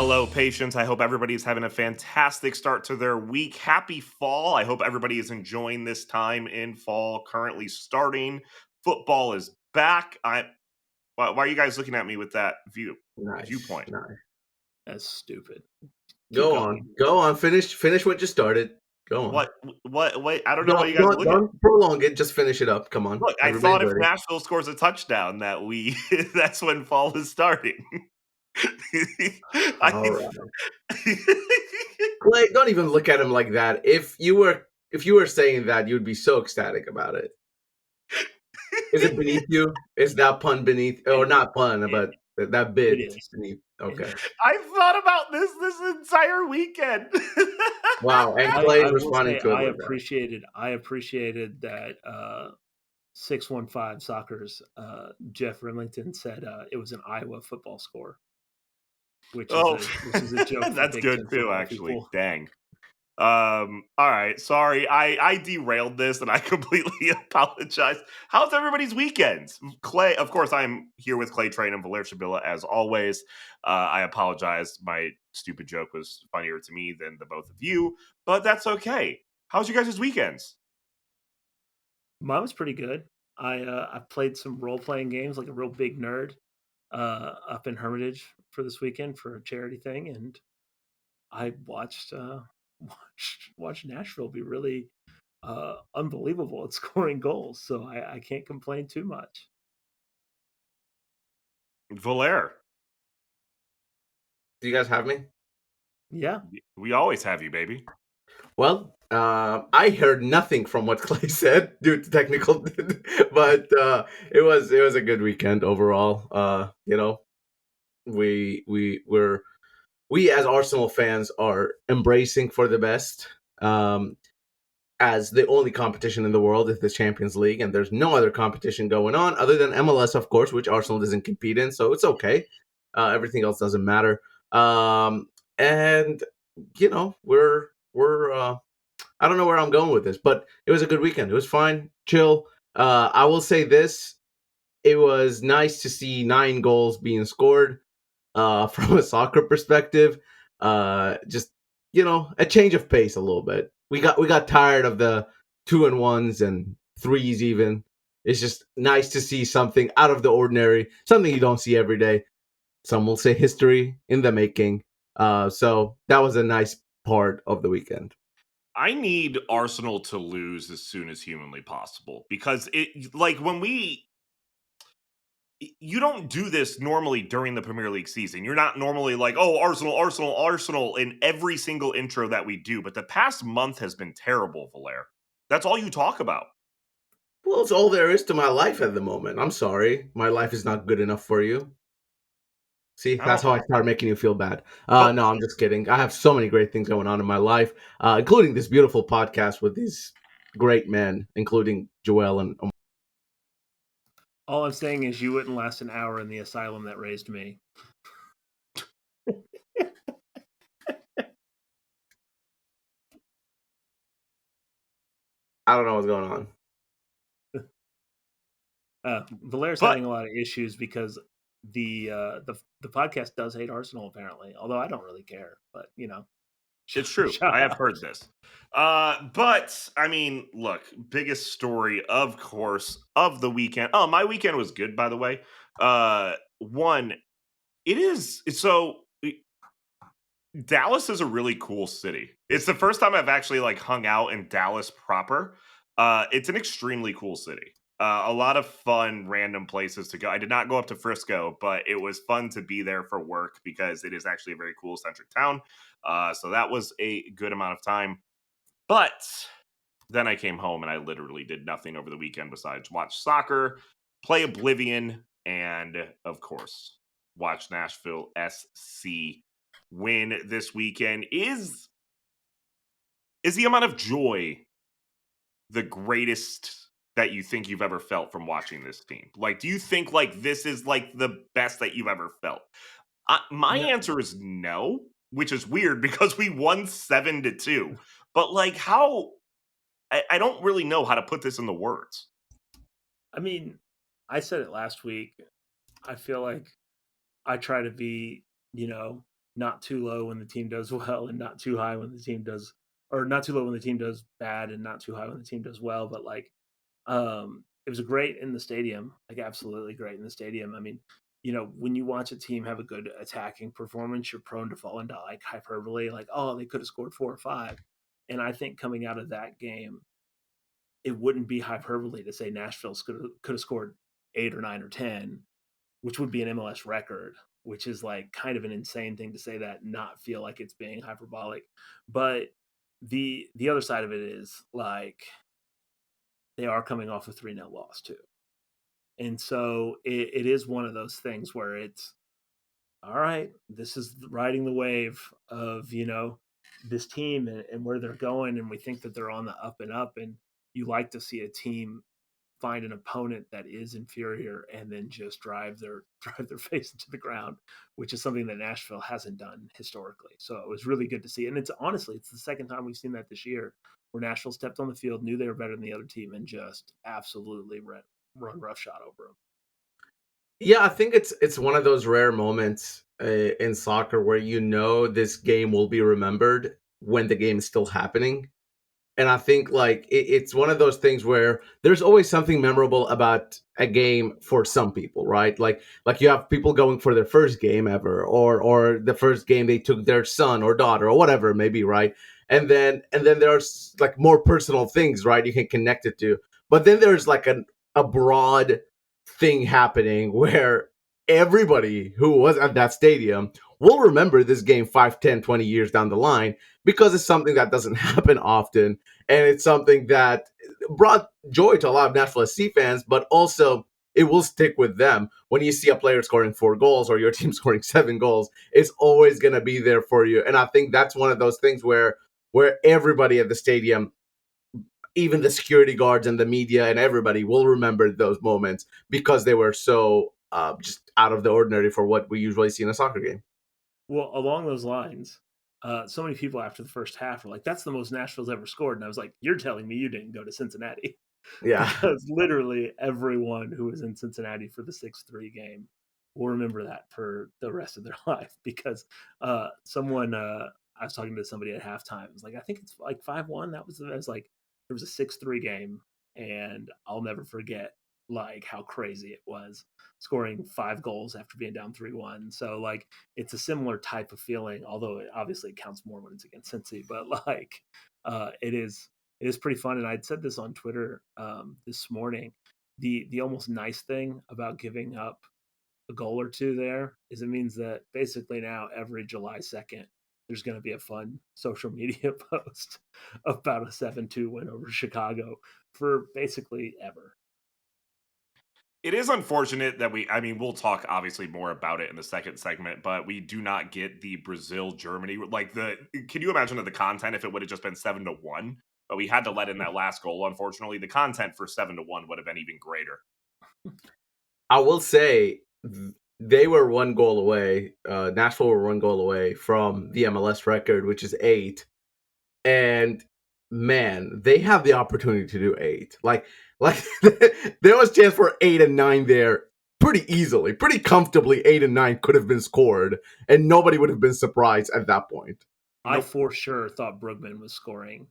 Hello, patients. I hope everybody's having a fantastic start to their week. Happy fall. I hope everybody is enjoying this time in fall currently starting. Football is back. Why are you guys looking at me with that Nice, viewpoint? nice. That's stupid. Keep Go going. on, go on. Finish what you started. Go on. What wait, I don't know why you Don't guys are don't looking at. don't prolong it. Just finish it up. Come on, Look, I everybody's thought if ready. Nashville scores a touchdown that we that's when fall is starting. All I right, Clay. Don't even look at him like that. If you were saying that, you'd be so ecstatic about it. Is it beneath you? Is that pun beneath, or It, not pun, it, but that it bit is. beneath? It Okay. is. I've thought about this entire weekend. Wow. And I Clay's will responding say to it with that. I appreciated that 615 Soccer's Jeff Rimington said it was an Iowa football score, Oh, which is a joke for that's Big good Ten too, football actually. people. Dang. All right. Sorry, I derailed this, and I completely apologize. How's everybody's weekends? Clay, of course, I'm here with Clay Train and Valer Shabila as always. I apologize. My stupid joke was funnier to me than the both of you, but that's okay. How's you guys' weekends? Mine was pretty good. I played some role playing games like a real big nerd up in Hermitage for this weekend for a charity thing, and I watched watched Nashville be really unbelievable at scoring goals. So I can't complain too much. Valer, Do you guys have me? Yeah, we always have you, baby. Well, I heard nothing from what Clay said due to technical, but it was a good weekend overall. We as Arsenal fans are embracing for the best. Um, as the only competition in the world is the Champions League, and there's no other competition going on other than MLS, of course, which Arsenal doesn't compete in, so it's okay. Everything else doesn't matter. And we're I don't know where I'm going with this, but it was a good weekend. It was fine, chill. I will say this: it was nice to see 9 goals being scored from a soccer perspective. Just a change of pace a little bit. We got tired of the 2-1s and threes. Even it's just nice to see something out of the ordinary, something you don't see every day. Some will say history in the making. So that was a nice part of the weekend. I need Arsenal to lose as soon as humanly possible because it like when we you don't do this normally during the Premier League season. You're not normally like, "Oh, Arsenal, Arsenal, Arsenal" in every single intro that we do, but the past month has been terrible, Valer. That's all you talk about. Well, it's all there is to my life at the moment. I'm sorry, my life is not good enough for you. See, I that's don't how I start making you feel bad. but No, I'm just kidding. I have so many great things going on in my life, including this beautiful podcast with these great men, including Joel and. all I'm saying is you wouldn't last an hour in the asylum that raised me. I don't know what's going on. Valera's but having a lot of issues because the podcast does hate Arsenal apparently. Although I don't really care, but it's true. shout I have out. heard this. But I mean, look, biggest story, of course, of the weekend. Oh, my weekend was good, by the way. One, it is so Dallas is a really cool city. It's the first time I've actually like hung out in Dallas proper. It's an extremely cool city. A lot of fun, random places to go. I did not go up to Frisco, but it was fun to be there for work because it is actually a very cool centric town. So that was a good amount of time. But then I came home and I literally did nothing over the weekend besides watch soccer, play Oblivion, and of course, watch Nashville SC win this weekend. Is the amount of joy the greatest that you think you've ever felt from watching this team? Like, do you think like this is like the best that you've ever felt? My No, answer is no, which is weird because we won 7-2. But like, how I don't really know how to put this into words. I mean, I said it last week. I feel like I try to be, not too low when the team does well and not too high when the team does, or not too low when the team does bad and not too high when the team does well. But like, it was great in the stadium, like absolutely great in the stadium. I mean, when you watch a team have a good attacking performance, you're prone to fall into like hyperbole, like, oh, they could have scored 4 or 5. And I think coming out of that game, it wouldn't be hyperbole to say Nashville could have scored 8 or 9 or 10, which would be an MLS record, which is like kind of an insane thing to say that, not feel like it's being hyperbolic. But the other side of it is like they are coming off a 3-0 loss too. And so it is one of those things where it's all right, this is riding the wave of, this team and where they're going. And we think that they're on the up and up. And you like to see a team find an opponent that is inferior and then just drive their drive their face into the ground, which is something that Nashville hasn't done historically. So it was really good to see. And it's honestly, it's the second time we've seen that this year, where Nashville stepped on the field, knew they were better than the other team, and just absolutely run roughshod over them. Yeah, I think it's one of those rare moments in soccer where this game will be remembered when the game is still happening. And I think like it's one of those things where there's always something memorable about a game for some people, right? Like you have people going for their first game ever, or the first game they took their son or daughter or whatever it may be, right? And then there's like more personal things, right? You can connect it to. But then there's like a broad thing happening where everybody who was at that stadium will remember this game 5, 10, 20 years down the line, because it's something that doesn't happen often. And it's something that brought joy to a lot of Nashville SC fans, but also it will stick with them. When you see a player scoring 4 goals or your team scoring 7 goals, it's always going to be there for you. And I think that's one of those things where everybody at the stadium, even the security guards and the media and everybody, will remember those moments because they were so just out of the ordinary for what we usually see in a soccer game. Well, along those lines, so many people after the first half were like, "That's the most Nashville's ever scored," and I was like, "You're telling me you didn't go to Cincinnati?" Yeah. Because literally everyone who was in Cincinnati for the 6-3 game will remember that for the rest of their life. Because someone, I was talking to somebody at halftime. It was like, I think it's like 5-1. That was like, there was a 6-3 game, and I'll never forget like how crazy it was, scoring 5 goals after being down 3-1. So like it's a similar type of feeling, although it obviously counts more when it's against Cincy. But like it is pretty fun. And I'd said this on Twitter this morning. The almost nice thing about giving up a goal or two there is it means that basically now every July 2nd there's going to be a fun social media post about a 7-2 win over Chicago for basically ever. It is unfortunate that I mean, we'll talk obviously more about it in the second segment, but we do not get the Brazil Germany. Can you imagine the content if it would have just been 7-1? But we had to let in that last goal, unfortunately. The content for 7-1 would have been even greater. I will say they were 1 goal away. Nashville were 1 goal away from the MLS record, which is 8. And man, they have the opportunity to do 8. Like there was chance for 8 and 9 there pretty easily, pretty comfortably. 8 and 9 could have been scored, and nobody would have been surprised at that point. I for sure thought Brugman was scoring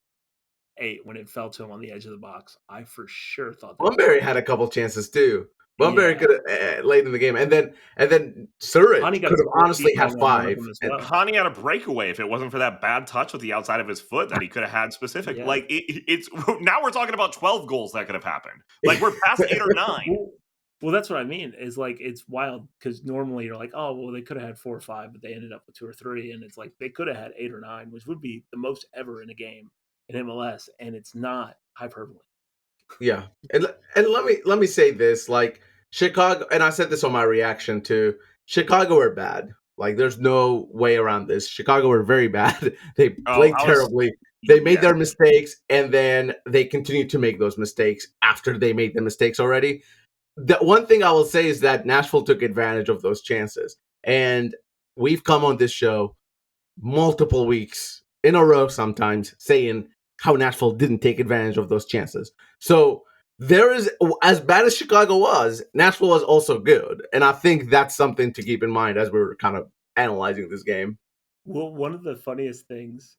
8 when it fell to him on the edge of the box. I for sure thought that. Bunbury had a couple chances too. Bunbury could have late in the game, and then Surridge could have honestly had 5. Hani had a breakaway if it wasn't for that bad touch with the outside of his foot that he could have had specific. Yeah. Like it's now we're talking about 12 goals that could have happened. Like we're past 8 or 9. Well, that's what I mean. Is like it's wild because normally you're like, oh well, they could have had 4 or 5, but they ended up with 2 or 3, and it's like they could have had 8 or 9, which would be the most ever in a game in MLS, and it's not hyperbole. Yeah, and let me say this, like Chicago, and I said this on my reaction to Chicago are bad. Like there's no way around this. Chicago were very bad. They played terribly. They made their mistakes, and then they continued to make those mistakes after they made the mistakes already. The one thing I will say is that Nashville took advantage of those chances, and we've come on this show multiple weeks in a row sometimes saying how Nashville didn't take advantage of those chances. So there is, as bad as Chicago was, Nashville was also good. And I think that's something to keep in mind as we were kind of analyzing this game. Well, one of the funniest things,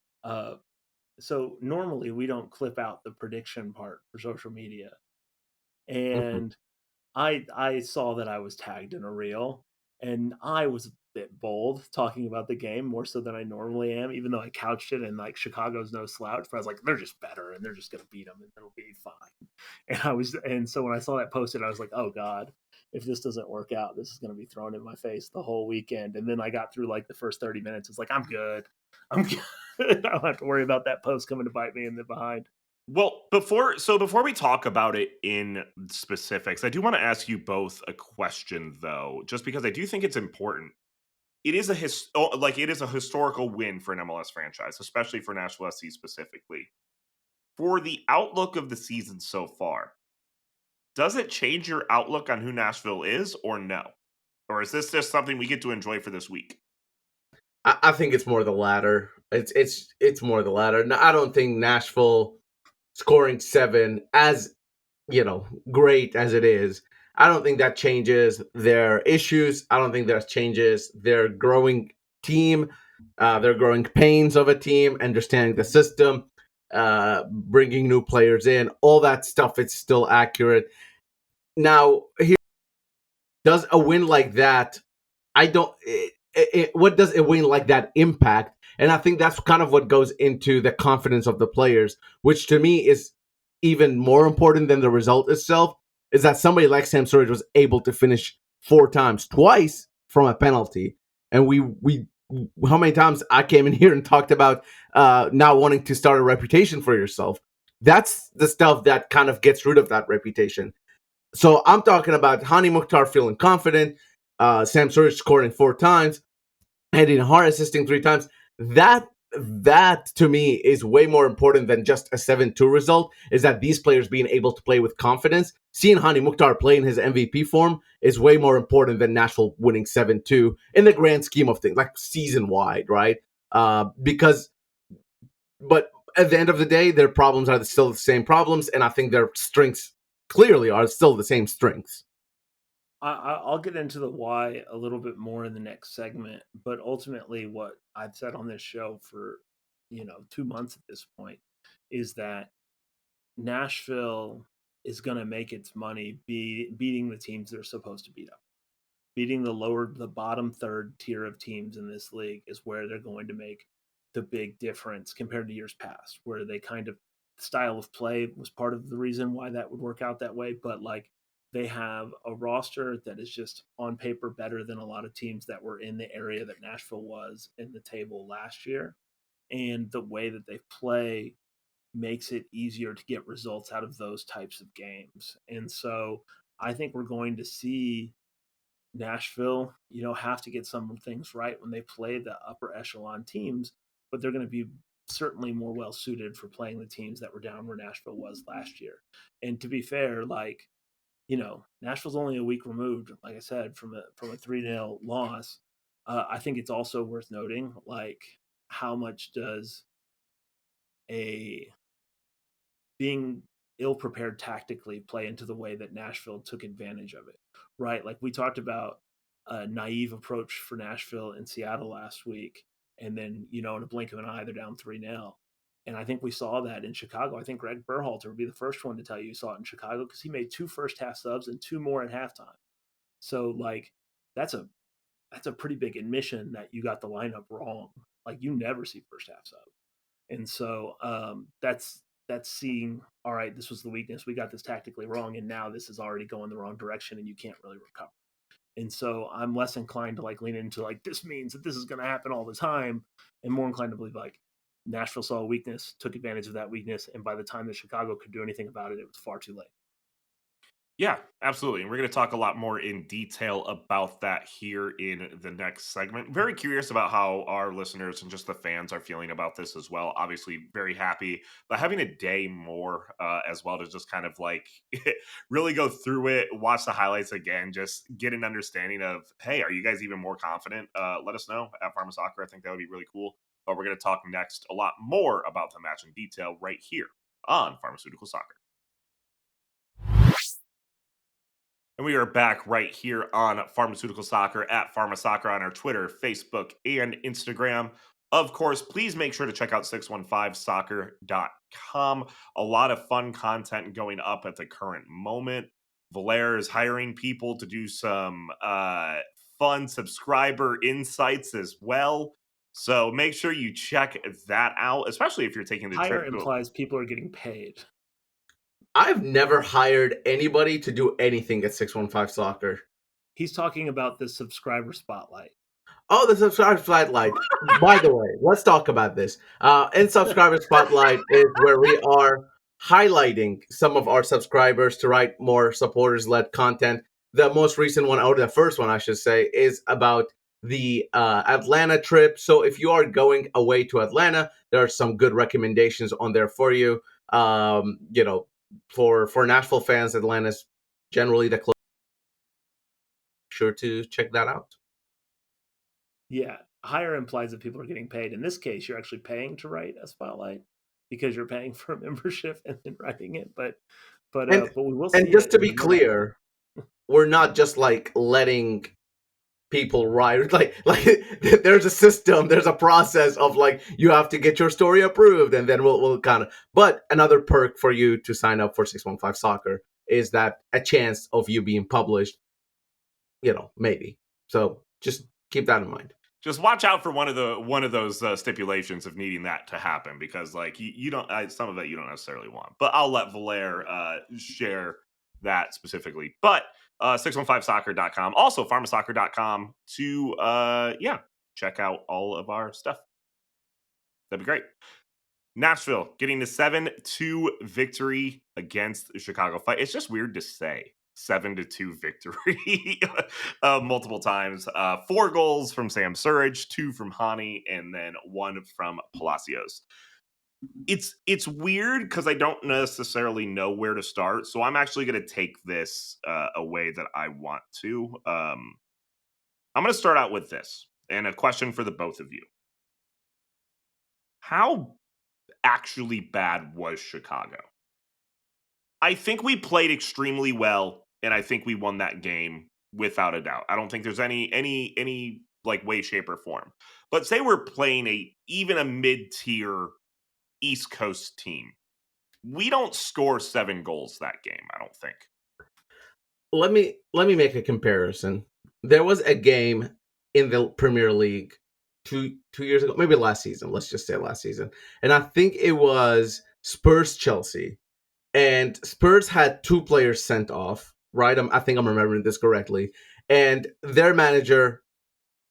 so normally we don't clip out the prediction part for social media. Mhm. And I saw that I was tagged in a reel, and I was a bit bold talking about the game more so than I normally am, even though I couched it and like Chicago's no slouch. But I was like, they're just better, and they're just gonna beat them, and it'll be fine. And so when I saw that posted, I was like, oh god, if this doesn't work out, this is gonna be thrown in my face the whole weekend. And then I got through like the first 30 minutes. It's like I'm good, I'm good. I don't have to worry about that post coming to bite me in the behind. Well, before we talk about it in specifics, I do want to ask you both a question though, just because I do think it's important. It is it is a historical win for an MLS franchise, especially for Nashville SC specifically. For the outlook of the season so far, does it change your outlook on who Nashville is or no? Or is this just something we get to enjoy for this week? I think it's more the latter. It's more the latter. No, I don't think Nashville scoring 7, as great as it is, I don't think that changes their issues. I don't think that changes their growing team, their growing pains of a team, understanding the system, bringing new players in. All that stuff is still accurate. Now, here does a win like that I don't. What does a win like that impact? And I think that's kind of what goes into the confidence of the players, which to me is even more important than the result itself. Is that somebody like Sam Surridge was able to finish 4 times, twice from a penalty, and we how many times I came in here and talked about not wanting to start a reputation for yourself. That's the stuff that kind of gets rid of that reputation. So I'm talking about Hani Mukhtar feeling confident, Sam Surridge scoring 4 times, Eddie Nahar assisting 3 times. That to me is way more important than just a 7-2 result. Is that these players being able to play with confidence? Seeing Hani Mukhtar play in his MVP form is way more important than Nashville winning 7-2 in the grand scheme of things, like season wide, right? Because, but at the end of the day, their problems are still the same problems, and I think their strengths clearly are still the same strengths. I'll get into the why a little bit more in the next segment, but ultimately, what I've said on this show for 2 months at this point is that Nashville is going to make its money beating the teams they're supposed to beat up. Beating the bottom third tier of teams in this league is where they're going to make the big difference compared to years past, where they kind of style of play was part of the reason why that would work out that way. But like they have a roster that is just on paper better than a lot of teams that were in the area that Nashville was in the table last year. And the way that they play makes it easier to get results out of those types of games. And so I think we're going to see Nashville, have to get some things right when they play the upper echelon teams, but they're going to be certainly more well suited for playing the teams that were down where Nashville was last year. And to be fair, like, Nashville's only a week removed, like I said, from a 3-0 loss. I think it's also worth noting, like, how much does a being ill prepared tactically play into the way that Nashville took advantage of it, right? Like we talked about a naive approach for Nashville in Seattle last week, and then in a blink of an eye they're down 3-0. And I think we saw that in Chicago. I think Greg Berhalter would be the first one to tell you saw it in Chicago because he made 2 first half subs and 2 more at halftime. So like that's a that's a pretty big admission that you got the lineup wrong. Like you never see first half subs. And so that's seeing, all right, this was the weakness. We got this tactically wrong, and now this is already going the wrong direction, and you can't really recover. And so I'm less inclined to like lean into like this means that this is going to happen all the time, and more inclined to believe like Nashville saw a weakness, took advantage of that weakness, and by the time that Chicago could do anything about it, it was far too late. Yeah, absolutely. And we're going to talk a lot more in detail about that here in the next segment. Very curious about how our listeners and just the fans are feeling about this as well. Obviously, very happy, but having a day more as well to just kind of like really go through it, watch the highlights again, just get an understanding of, hey, are you guys even more confident? Let us know at Pharma Soccer. I think that would be really cool. But we're going to talk next a lot more about the match in detail right here on Pharmaceutical Soccer. And we are back right here on Pharmaceutical Soccer at Pharma Soccer on our Twitter, Facebook, and Instagram. Of course, please make sure to check out 615soccer.com. A lot of fun content going up at the current moment. Valair is hiring people to do some fun subscriber insights as well. So make sure you check that out, especially if you're taking the Hire trip to. implies people are getting paid. I've never hired anybody to do anything at 615 Soccer. He's talking about the subscriber spotlight. Oh, the subscriber spotlight. By the way, let's talk about this. In subscriber spotlight is where we are highlighting some of our subscribers to write more supporters-led content. The most recent one, or the first one, I should say, is about the Atlanta trip. So if you are going away to Atlanta, there are some good recommendations on there for you. For Nashville fans, Atlanta's generally the close. Sure to check that out. Yeah, hire implies that people are getting paid. In this case, you're actually paying to write a spotlight because you're paying for a membership and then writing it. But And we will and see just it to in be the mail. clear, we're not just like letting people write like there's a system, there's a process of like you have to get your story approved, and then we'll kind of. But another perk for you to sign up for 615 Soccer is that a chance of you being published, maybe. So just keep that in mind. Just watch out for one of those stipulations of needing that to happen, because like you don't some of it you don't necessarily want. But I'll let Valair share that specifically. But 615soccer.com, also pharmasoccer.com to check out all of our stuff. That'd be great. Nashville getting the 7-2 victory against the Chicago Fire. It's just weird to say 7-2 victory multiple times. 4 goals from Sam Surridge, 2 from Hani, and then 1 from Palacios. It's weird because I don't necessarily know where to start, so I'm actually going to take this a way that I want to. I'm going to start out with this, and a question for the both of you. How actually bad was Chicago? I think we played extremely well, and I think we won that game without a doubt. I don't think there's any like way, shape, or form. But say we're playing even a mid-tier East Coast team. We don't score 7 goals that game, I don't think. Let me make a comparison. There was a game in the Premier League two years ago, maybe last season. Let's just say last season, and I think it was Spurs Chelsea, and Spurs had 2 players sent off. Right, I think I'm remembering this correctly, and their manager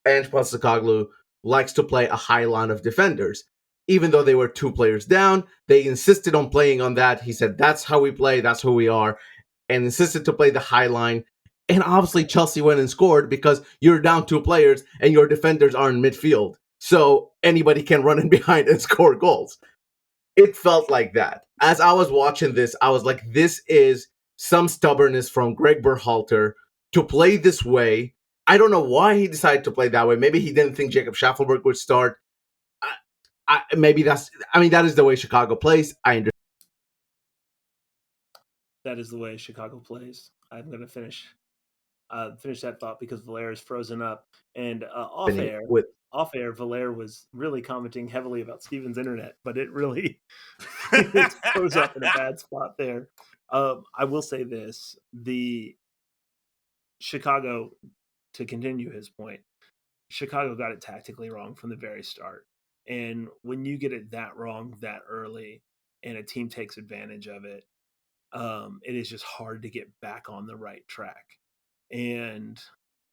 Ange Postecoglou likes to play a high line of defenders. Even though they were 2 players down, they insisted on playing on that. He said, "That's how we play. That's who we are." And insisted to play the high line. And obviously, Chelsea went and scored because you're down 2 players and your defenders are in midfield. So anybody can run in behind and score goals. It felt like that. As I was watching this, I was like, this is some stubbornness from Greg Berhalter to play this way. I don't know why he decided to play that way. Maybe he didn't think Jacob Schaffelberg would start. That is the way Chicago plays. I understand. That is the way Chicago plays. I'm going to finish that thought because Valair is frozen up. And off air, With Valair was really commenting heavily about Steven's internet, but it really it froze up in a bad spot there. I will say this: the Chicago, to continue his point, Chicago got it tactically wrong from the very start. And when you get it that wrong that early, and a team takes advantage of it, it is just hard to get back on the right track. And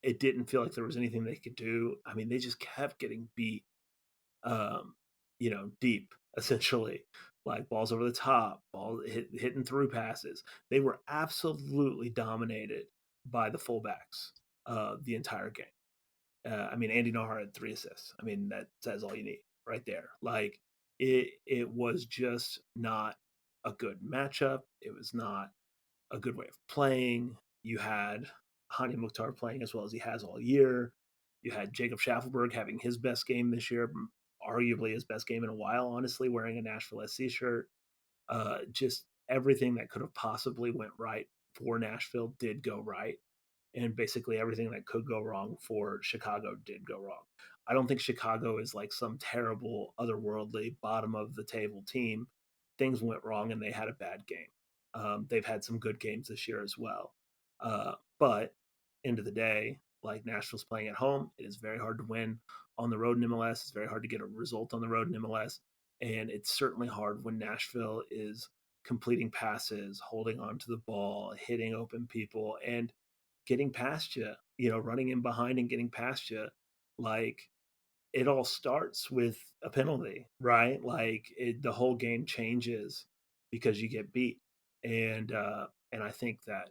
it didn't feel like there was anything they could do. I mean, they just kept getting beat, um, deep, essentially, like balls over the top, hitting through passes. They were absolutely dominated by the fullbacks the entire game. I mean, Andy Nahar had 3 assists. I mean, that says all you need right there. Like it was just not a good matchup. It was not a good way of playing. You had Hani Mukhtar playing as well as he has all year. You had Jacob Schaffelberg having his best game this year, arguably his best game in a while, honestly, wearing a Nashville SC shirt. Just everything that could have possibly went right for Nashville did go right. And basically everything that could go wrong for Chicago did go wrong. I don't think Chicago is like some terrible, otherworldly, bottom of the table team. Things went wrong and they had a bad game. They've had some good games this year as well. But end of the day, like Nashville's playing at home, it is very hard to win on the road in MLS. It's very hard to get a result on the road in MLS. And it's certainly hard when Nashville is completing passes, holding on to the ball, hitting open people, and getting past you, running in behind and getting past you. Like, it all starts with a penalty, right? Like the whole game changes because you get beat. And I think that,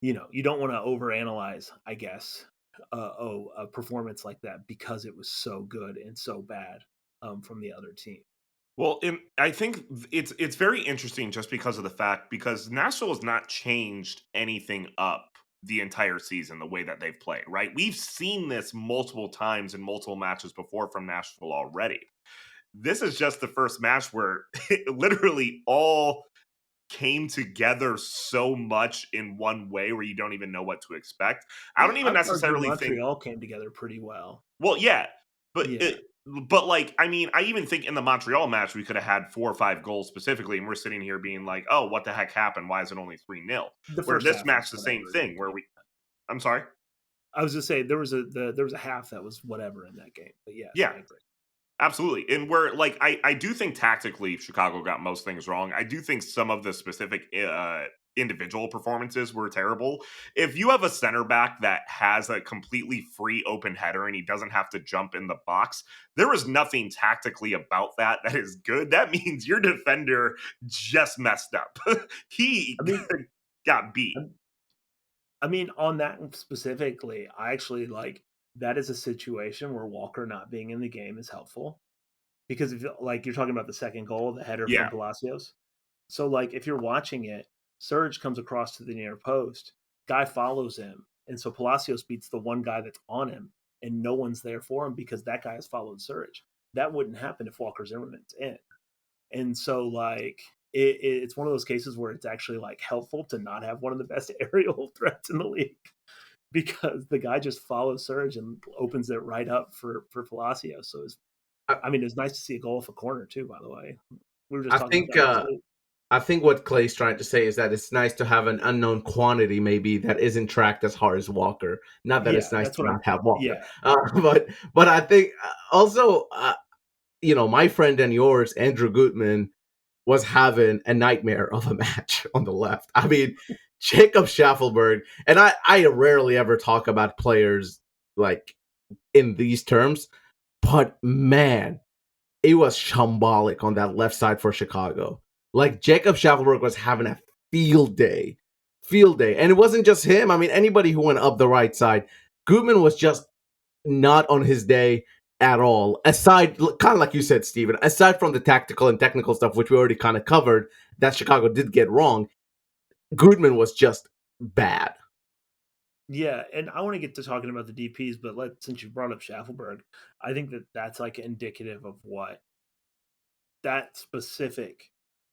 you don't want to overanalyze, I guess, a performance like that because it was so good and so bad from the other team. Well, I think it's very interesting just because of the fact because Nashville has not changed anything up the entire season the way that they've played, right? We've seen this multiple times in multiple matches before from Nashville already. This is just the first match where it literally all came together so much in one way where you don't even know what to expect. I don't I even would argue necessarily think Montreal came together pretty well. well, yeah, but Yeah. like, I mean, I even think in the Montreal match we could have had 4 or 5 goals specifically, and we're sitting here being like, "Oh, what the heck happened? Why is it only 3-0?" The Where first this half match, was the same whatever in thing. that Where game. I'm sorry. I was just saying there was a half that was whatever in that game. But yes, Yeah, I agree. absolutely. And where like I do think tactically Chicago got most things wrong. I do think some of the specific individual performances were terrible. If you have a center back that has a completely free open header and he doesn't have to jump in the box, there is nothing tactically about that is good. That means your defender just messed up. He I mean, got beat. I mean, on that specifically, I actually like that is a situation where Walker not being in the game is helpful because if like you're talking about the second goal, the header from Yeah. Palacios. So like if you're watching it, Surridge comes across to the near post, guy follows him, and so Palacios beats the one guy that's on him, and no one's there for him because that guy has followed Surridge. That wouldn't happen if Walker Zimmerman's in. And so like it's one of those cases where it's actually like helpful to not have one of the best aerial threats in the league because the guy just follows Surge and opens it right up for Palacios. So I, I mean, it's nice to see a goal off a corner too. By the way, we were just I talking about think that last week. I think what Clay's trying to say is that it's nice to have an unknown quantity, maybe that isn't tracked as hard as Walker. Not that it's Yeah, nice that's to what I. not have Walker, Yeah, but I think also, my friend and yours, Andrew Gutman, was having a nightmare of a match on the left. I mean, Jacob Schaffelberg, and I rarely ever talk about players like in these terms, but man, it was shambolic on that left side for Chicago. Like Jacob Schaffelberg was having a field day, field day, and it wasn't just him. I mean, anybody who went up the right side, Gutman was just not on his day at all. Aside, kind of like you said, Steven, aside from the tactical and technical stuff, which we already kind of covered, that Chicago did get wrong, Goodman was just bad. yeah, and I want to get to talking about the DPS, but since you brought up Schaffelberg, I think that that's like indicative of what that specific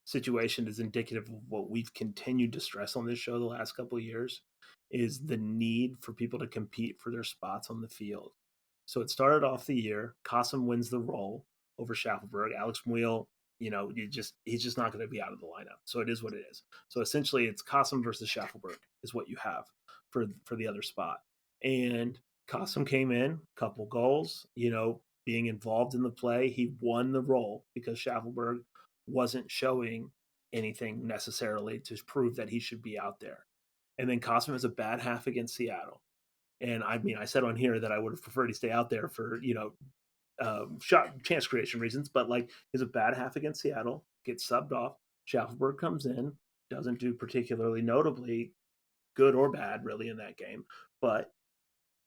situation is indicative of what we've continued to stress on this show the last couple of years is the need for people to compete for their spots on the field. So it started off the year, Cossum wins the role over Schaffelberg. Alex Muil, he's just not going to be out of the lineup. So it is what it is. So essentially it's Cossum versus Schaffelberg is what you have for the other spot. And Cossum came in, couple goals, being involved in the play. He won the role because Schaffelberg wasn't showing anything necessarily to prove that he should be out there. And then Cosman has a bad half against Seattle. And I mean, I said on here that I would have preferred to stay out there for, shot chance creation reasons, but like is a bad half against Seattle, gets subbed off. Schaffelberg comes in, doesn't do particularly notably good or bad really in that game, but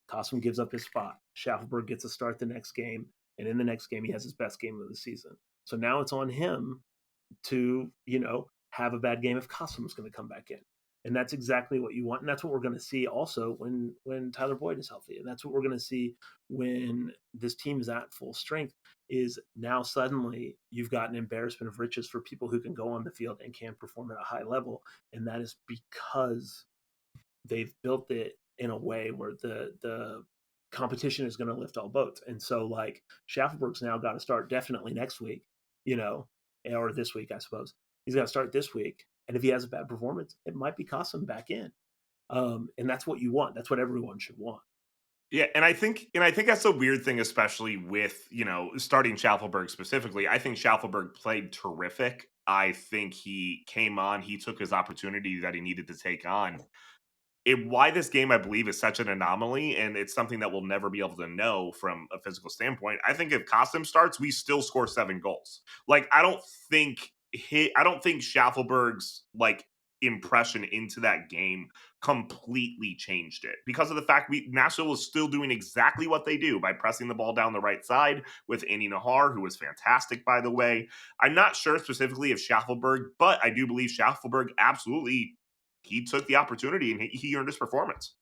Cosman gives up his spot. Schaffelberg gets a start the next game, and in the next game, he has his best game of the season. So now it's on him to, have a bad game if Cosman's going to come back in. And that's exactly what you want. And that's what we're going to see also when Tyler Boyd is healthy. And that's what we're going to see when this team is at full strength is now suddenly you've got an embarrassment of riches for people who can go on the field and can perform at a high level. And that is because they've built it in a way where the competition is going to lift all boats. And so, like, Schaffelberg's now got to start definitely next week, or this week, I suppose. He's got to start this week. And if he has a bad performance, it might be cost him back in. And that's what you want. That's what everyone should want. Yeah, and I think that's the weird thing, especially with starting Schaffelberg specifically. I think Schaffelberg played terrific. I think he came on, he took his opportunity that he needed to take on. Why this game, I believe, is such an anomaly, and it's something that we'll never be able to know from a physical standpoint. I think if Costum starts, we still score 7 goals. Like, I don't think Schaffelberg's impression into that game completely changed it because of the fact Nashville was still doing exactly what they do by pressing the ball down the right side with Andy Nahar, who was fantastic, by the way. I'm not sure specifically if Schaffelberg, but I do believe Schaffelberg absolutely he took the opportunity and he earned his performance.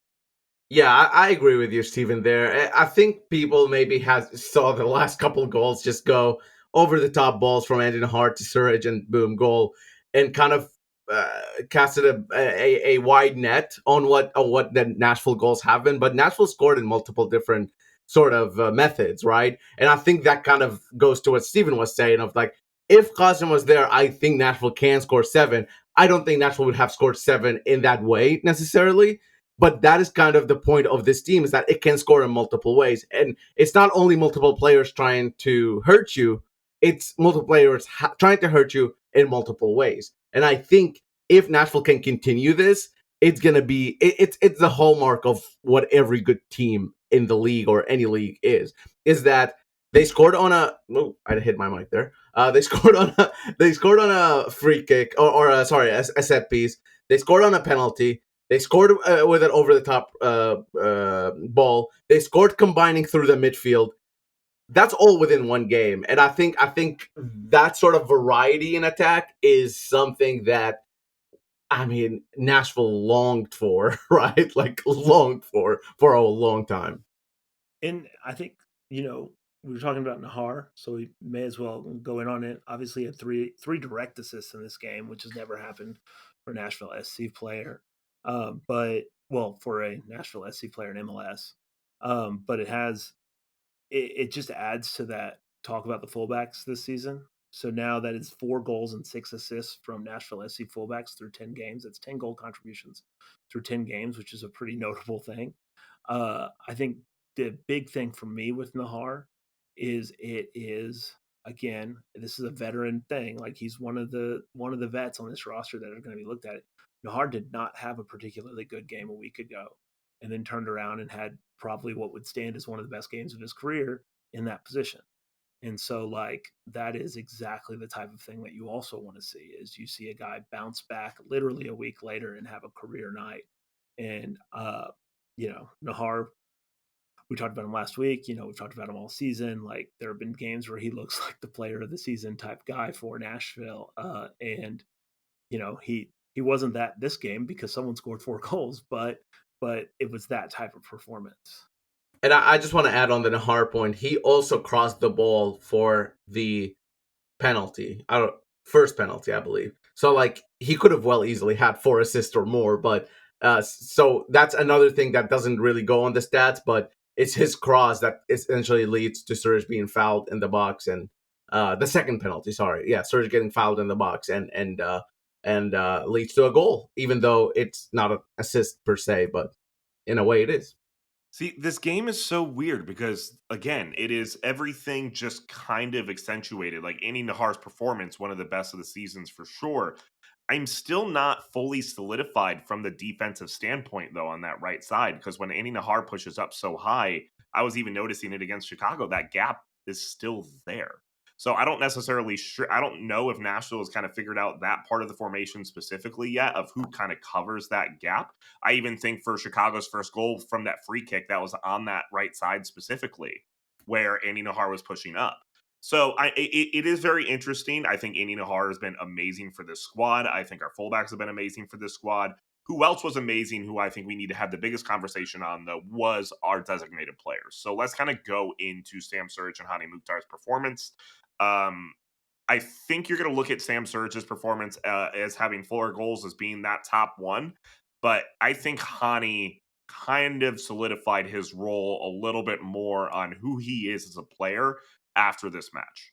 Yeah, I agree with you, Steven, there. I think people maybe saw the last couple of goals just go over the top balls from Andy Hart to Surridge and boom, goal, and kind of casted a wide net on what the Nashville goals have been. But Nashville scored in multiple different sort of methods, right? And I think that kind of goes to what Steven was saying of like, if Costin was there, I think Nashville can score 7. I don't think Nashville would have scored 7 in that way necessarily, but that is kind of the point of this team, is that it can score in multiple ways. And it's not only multiple players trying to hurt you, it's multiple players trying to hurt you in multiple ways. And I think if Nashville can continue this, it's going to be, it's the hallmark of what every good team in the league or any league is that they scored on I hit my mic there. They scored on a free kick sorry, a set piece. They scored on a penalty. They scored with an over the top ball. They scored combining through the midfield. That's all within one game, and I think that sort of variety in attack is something that Nashville longed for, right? Like longed for a long time. And I think, we were talking about Nahar, so we may as well go in on it. Obviously, he had three direct assists in this game, which has never happened for a Nashville SC player. But well, for a Nashville SC player in MLS. But it just adds to that talk about the fullbacks this season. So now that it's 4 goals and 6 assists from Nashville SC fullbacks through 10 games. That's 10 goal contributions through 10 games, which is a pretty notable thing. I think the big thing for me with Nahar is it is, again, this is a veteran thing. Like, he's one of the vets on this roster that are going to be looked at. Nahar did not have a particularly good game a week ago, and then turned around and had probably what would stand as one of the best games of his career in that position. And so, like, that is exactly the type of thing that you also want to see, is you see a guy bounce back literally a week later and have a career night. And Nahar, we talked about him last week. We've talked about him all season. Like, there have been games where he looks like the player of the season type guy for Nashville. And he wasn't that this game because someone scored 4 goals, but it was that type of performance. And I just want to add on the Nahar point. He also crossed the ball for the penalty. First penalty, I believe. So like he could have well easily had 4 assists or more, but so that's another thing that doesn't really go on the stats, but it's his cross that essentially leads to Surridge being fouled in the box, and the second penalty. Sorry, yeah, Surridge getting fouled in the box and leads to a goal, even though it's not an assist per se, but in a way it is. See, this game is so weird because, again, it is everything just kind of accentuated. Like Andy Nahar's performance, one of the best of the seasons for sure. I'm still not fully solidified from the defensive standpoint, though, on that right side. Because when Andy Nahar pushes up so high, I was even noticing it against Chicago. That gap is still there. So I don't necessarily sure. I don't know if Nashville has kind of figured out that part of the formation specifically yet of who kind of covers that gap. I even think for Chicago's first goal from that free kick, that was on that right side specifically, where Andy Nahar was pushing up. So it is very interesting. I think Andy Nahar has been amazing for this squad. I think our fullbacks have been amazing for this squad. Who else was amazing, who I think we need to have the biggest conversation on, though, was our designated players. So let's kind of go into Sam Surridge and Hani Mukhtar's performance. Um, I think you're going to look at Sam Surridge's performance as having 4 goals as being that top one. But I think Hani kind of solidified his role a little bit more on who he is as a player after this match.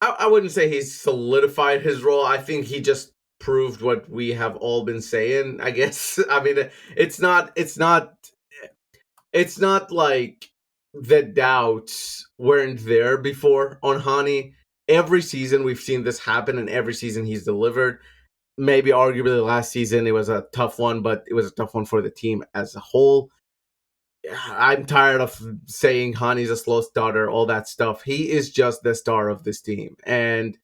I wouldn't say he's solidified his role. I think he just proved what we have all been saying. I guess. I mean, it's not. It's not like the doubts weren't there before on Hani. Every season we've seen this happen, and every season he's delivered. Maybe arguably last season it was a tough one, but it was a tough one for the team as a whole. I'm tired of saying Hani's a slow starter, all that stuff. He is just the star of this team. And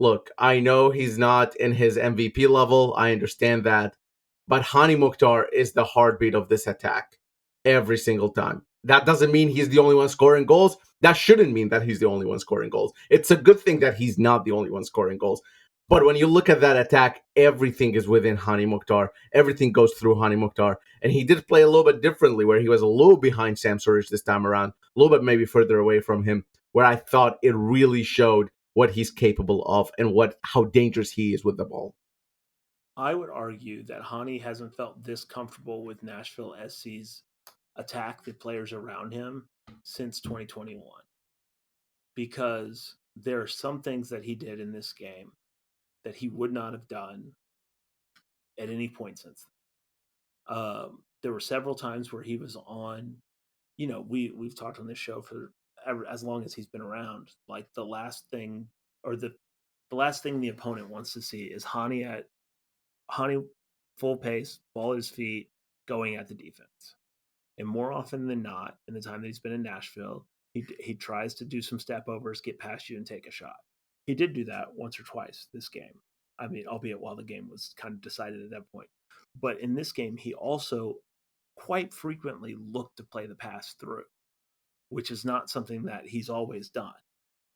look, I know he's not in his MVP level. I understand that. But Hani Mukhtar is the heartbeat of this attack every single time. That doesn't mean he's the only one scoring goals. That shouldn't mean that he's the only one scoring goals. It's a good thing that he's not the only one scoring goals. But when you look at that attack, everything is within Hani Mukhtar. Everything goes through Hani Mukhtar. And he did play a little bit differently, where he was a little behind Sam Surridge this time around, a little bit maybe further away from him, where I thought it really showed what he's capable of and how dangerous he is with the ball. I would argue that Hani hasn't felt this comfortable with Nashville SC's attack, the players around him, since 2021. Because there are some things that he did in this game that he would not have done at any point since then. There were several times where he was on, we've talked on this show for as long as he's been around. Like the last thing, or the last thing the opponent wants to see is Hani full pace, ball at his feet, going at the defense. And more often than not, in the time that he's been in Nashville, he tries to do some step overs, get past you, and take a shot. He did do that once or twice this game. I mean, albeit while the game was kind of decided at that point. But in this game, he also quite frequently looked to play the pass through, which is not something that he's always done.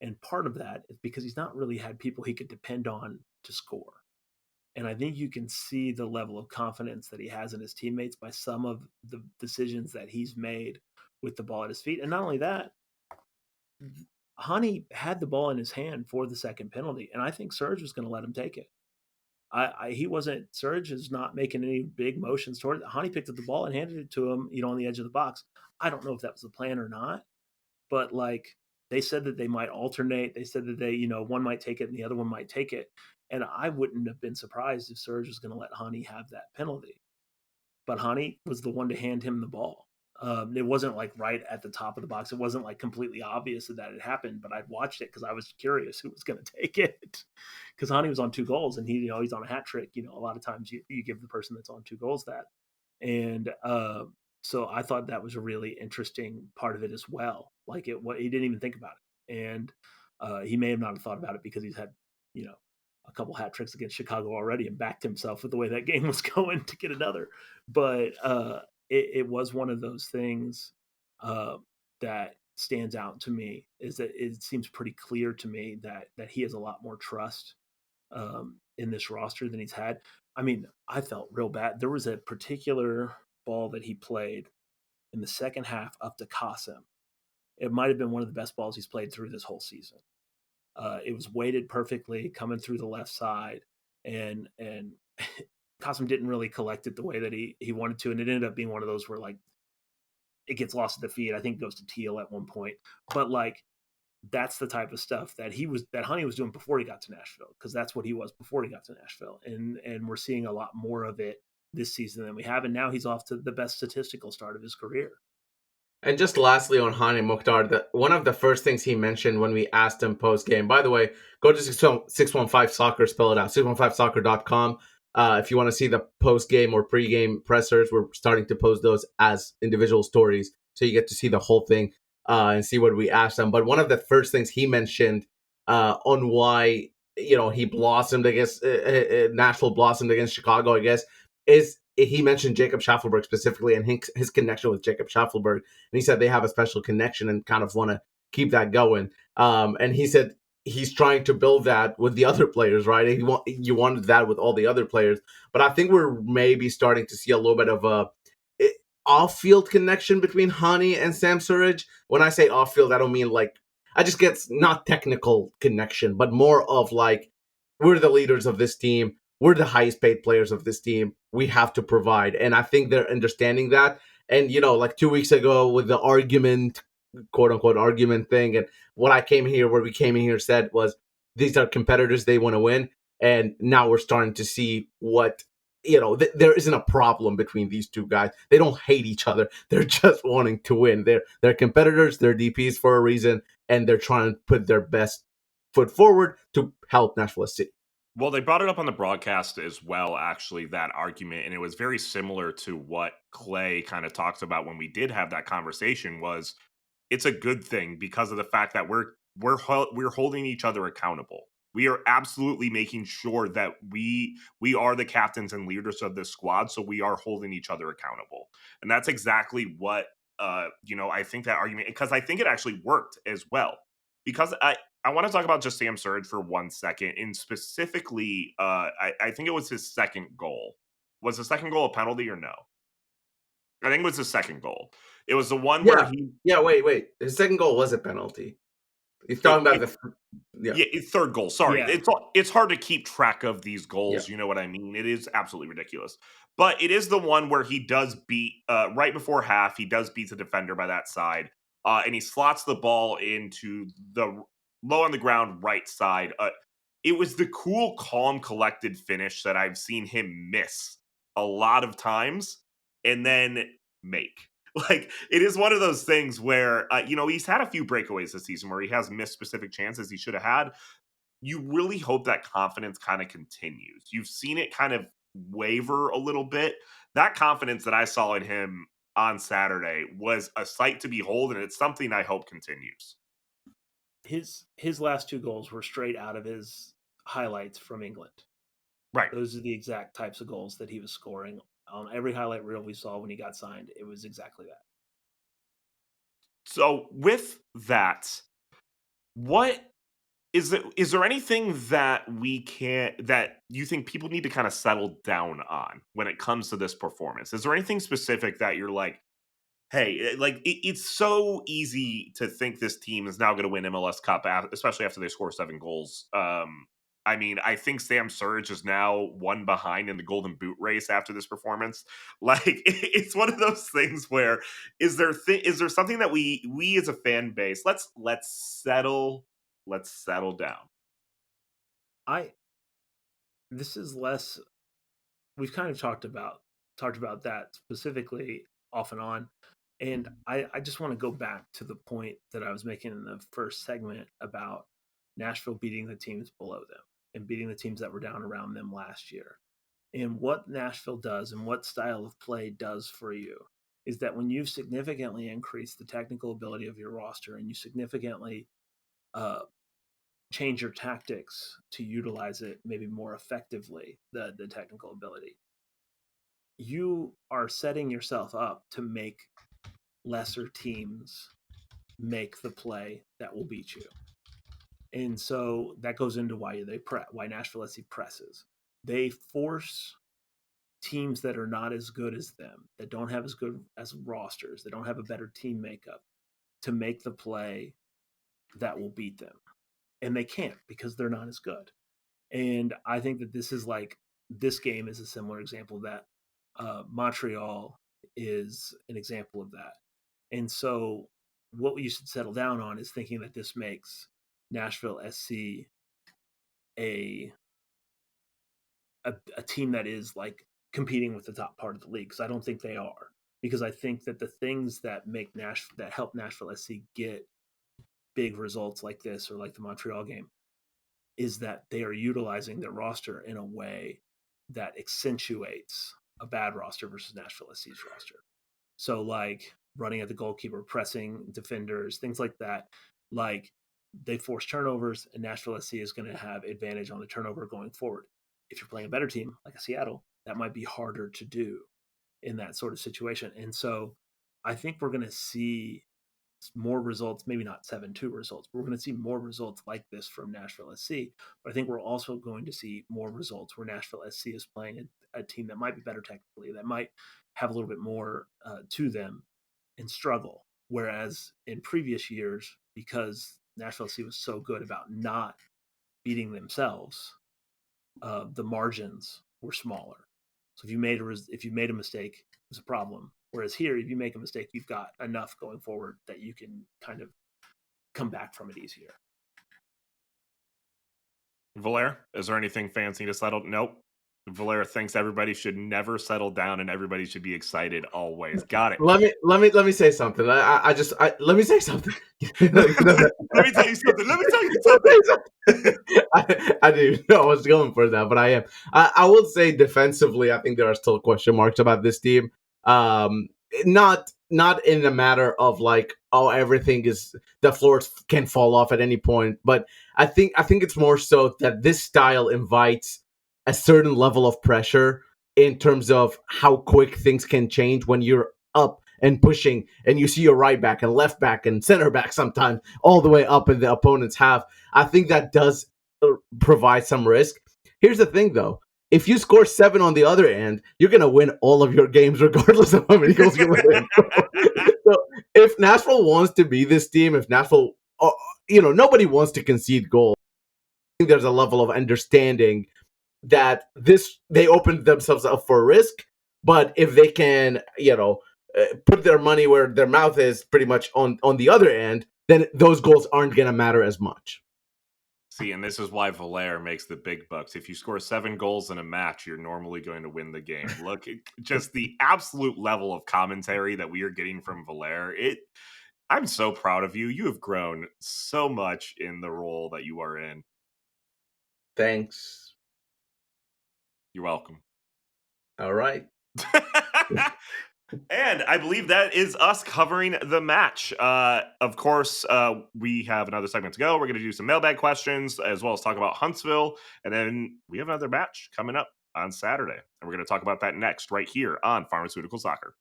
And part of that is because he's not really had people he could depend on to score. And I think you can see the level of confidence that he has in his teammates by some of the decisions that he's made with the ball at his feet. And not only that, Hani had the ball in his hand for the second penalty, and I think Surridge was going to let him take it. He wasn't. Surridge is not making any big motions toward it. Hani picked up the ball and handed it to him, on the edge of the box. I don't know if that was the plan or not, but like they said that they might alternate. They said that one might take it and the other one might take it. And I wouldn't have been surprised if Surridge was going to let Hani have that penalty. But Hani was the one to hand him the ball. It wasn't like right at the top of the box. It wasn't like completely obvious that it happened, but I'd watched it because I was curious who was going to take it. Because Hani was on 2 goals and he's on a hat trick. A lot of times you give the person that's on 2 goals that. And so I thought that was a really interesting part of it as well. Like he didn't even think about it. And he may have not thought about it because he's had, a couple hat tricks against Chicago already and backed himself with the way that game was going to get another. But it was one of those things that stands out to me, is that it seems pretty clear to me that he has a lot more trust in this roster than he's had. I mean, I felt real bad. There was a particular ball that he played in the second half up to Qasim. It might have been one of the best balls he's played through this whole season. It was weighted perfectly, coming through the left side, and Qasim didn't really collect it the way that he wanted to, and it ended up being one of those where like it gets lost at the feet. I think it goes to Teal at one point, but like that's the type of stuff that Hani was doing before he got to Nashville, because that's what he was before he got to Nashville, and we're seeing a lot more of it this season than we have, and now he's off to the best statistical start of his career. And just lastly on Hani Mukhtar, one of the first things he mentioned when we asked him post game, by the way, go to 615 Soccer, spell it out, 615soccer.com. If you want to see the post game or pre game pressers, we're starting to post those as individual stories. So you get to see the whole thing and see what we asked him. But one of the first things he mentioned on why, he blossomed against Nashville blossomed against Chicago, I guess, is he mentioned Jacob Schaffelberg specifically and his connection with Jacob Schaffelberg. And he said they have a special connection and kind of want to keep that going. And he said he's trying to build that with the other players, right? You wanted that with all the other players. But I think we're maybe starting to see a little bit of a off-field connection between Hani and Sam Surridge. When I say off-field, I don't mean like, I just get not technical connection, but more of like, we're the leaders of this team. we're the highest paid players of this team. We have to provide. And I think they're understanding that. And, like 2 weeks ago with the argument, quote unquote, argument thing, and what we came in here said was these are competitors, they want to win. And now we're starting to see what, there isn't a problem between these two guys. They don't hate each other. They're just wanting to win. They're competitors, they're DPs for a reason, and they're trying to put their best foot forward to help Nashville City. Well, they brought it up on the broadcast as well, actually, that argument, and it was very similar to what Clay kind of talked about when we did have that conversation. Was it's a good thing because of the fact that we're holding each other accountable. We are absolutely making sure that we are the captains and leaders of this squad, so we are holding each other accountable, and that's exactly what I think that argument, because I think it actually worked as well. Because I want to talk about just Sam Surridge for 1 second, and specifically, I think it was his second goal. Was the second goal a penalty or no? I think it was the second goal. It was the one where Yeah. he Yeah, wait. His second goal was a penalty. He's it, talking about it yeah. Yeah, third goal. Sorry, Yeah. it's hard to keep track of these Yeah. goals. You know what I mean? It is absolutely ridiculous. But it is the one where he does beat right before half. He does beat the defender by that side, and he slots the ball into the low on the ground right side. It was the cool, calm, collected finish that I've seen him miss a lot of times, and then make. Like, it is one of those things where he's had a few breakaways this season where he has missed specific chances he should have had. You really hope that confidence kind of continues. You've seen it kind of waver a little bit. That confidence that I saw in him on Saturday was a sight to behold, and it's something I hope continues. His last two goals were straight out of his highlights from England. Right. Those are the exact types of goals that he was scoring on every highlight reel we saw when he got signed. It was exactly that. So with that, what is there anything that you think people need to kind of settle down on when it comes to this performance? Is there anything specific that you're like, hey, it's so easy to think this team is now going to win MLS Cup, especially after they score 7 goals. I mean, I think Sam Surridge is now one behind in the Golden Boot race after this performance. Like, it's one of those things where is there something that we as a fan base let's settle down. I this is less we've kind of talked about that specifically off and on. And I just want to go back to the point that I was making in the first segment about Nashville beating the teams below them and beating the teams that were down around them last year. And what Nashville does and what style of play does for you is that when you've significantly increased the technical ability of your roster and you significantly uh, change your tactics to utilize it maybe more effectively, the technical ability, you are setting yourself up to make lesser teams make the play that will beat you. And so that goes into why Nashville SC presses. They force teams that are not as good as them, that don't have as good as rosters, that don't have a better team makeup, to make the play that will beat them. And they can't because they're not as good. And I think that this game is a similar example of that. Montreal is an example of that. And so what you should settle down on is thinking that this makes Nashville SC a a team that is like competing with the top part of the league, because I don't think they are. Because I think that the things that help Nashville SC get big results like this or like the Montreal game is that they are utilizing their roster in a way that accentuates a bad roster versus Nashville SC's roster. So like running at the goalkeeper, pressing defenders, things like that. Like they force turnovers, and Nashville SC is going to have advantage on the turnover going forward. If you're playing a better team like a Seattle, that might be harder to do in that sort of situation. And so I think we're going to see more results, maybe not 7-2 results, but we're going to see more results like this from Nashville SC. But I think we're also going to see more results where Nashville SC is playing a team that might be better technically, that might have a little bit more to them and struggle. Whereas in previous years, because Nashville SC was so good about not beating themselves, the margins were smaller. So if you made a mistake, it was a problem. Whereas here, if you make a mistake, you've got enough going forward that you can kind of come back from it easier. Valera, is there anything fancy to settle? Nope. Valera thinks everybody should never settle down and everybody should be excited always. Got it. Let me say something. Let me say something. Let me tell you something. Let me tell you something. I didn't know I was going for that, but I am. I will say defensively, I think there are still question marks about this team. Not in the matter of like, oh, everything is the floors can fall off at any point, but I think it's more so that this style invites a certain level of pressure in terms of how quick things can change when you're up and pushing and you see your right back and left back and center back sometimes all the way up in the opponent's half. I think that does provide some risk. Here's the thing though. If you score 7 on the other end, you're going to win all of your games regardless of how many goals you let in. So if Nashville wants to be this team, if Nashville, nobody wants to concede goals. I think there's a level of understanding that they opened themselves up for risk, but if they can, put their money where their mouth is, pretty much on the other end, then those goals aren't going to matter as much. See, and this is why Valera makes the big bucks. If you score 7 goals in a match, you're normally going to win the game. Look, just the absolute level of commentary that we are getting from Valera. I'm so proud of you. You have grown so much in the role that you are in. Thanks. You're welcome. All right. And I believe that is us covering the match. Of course, we have another segment to go. We're going to do some mailbag questions as well as talk about Huntsville. And then we have another match coming up on Saturday. And we're going to talk about that next right here on Pharmaceutical Soccer.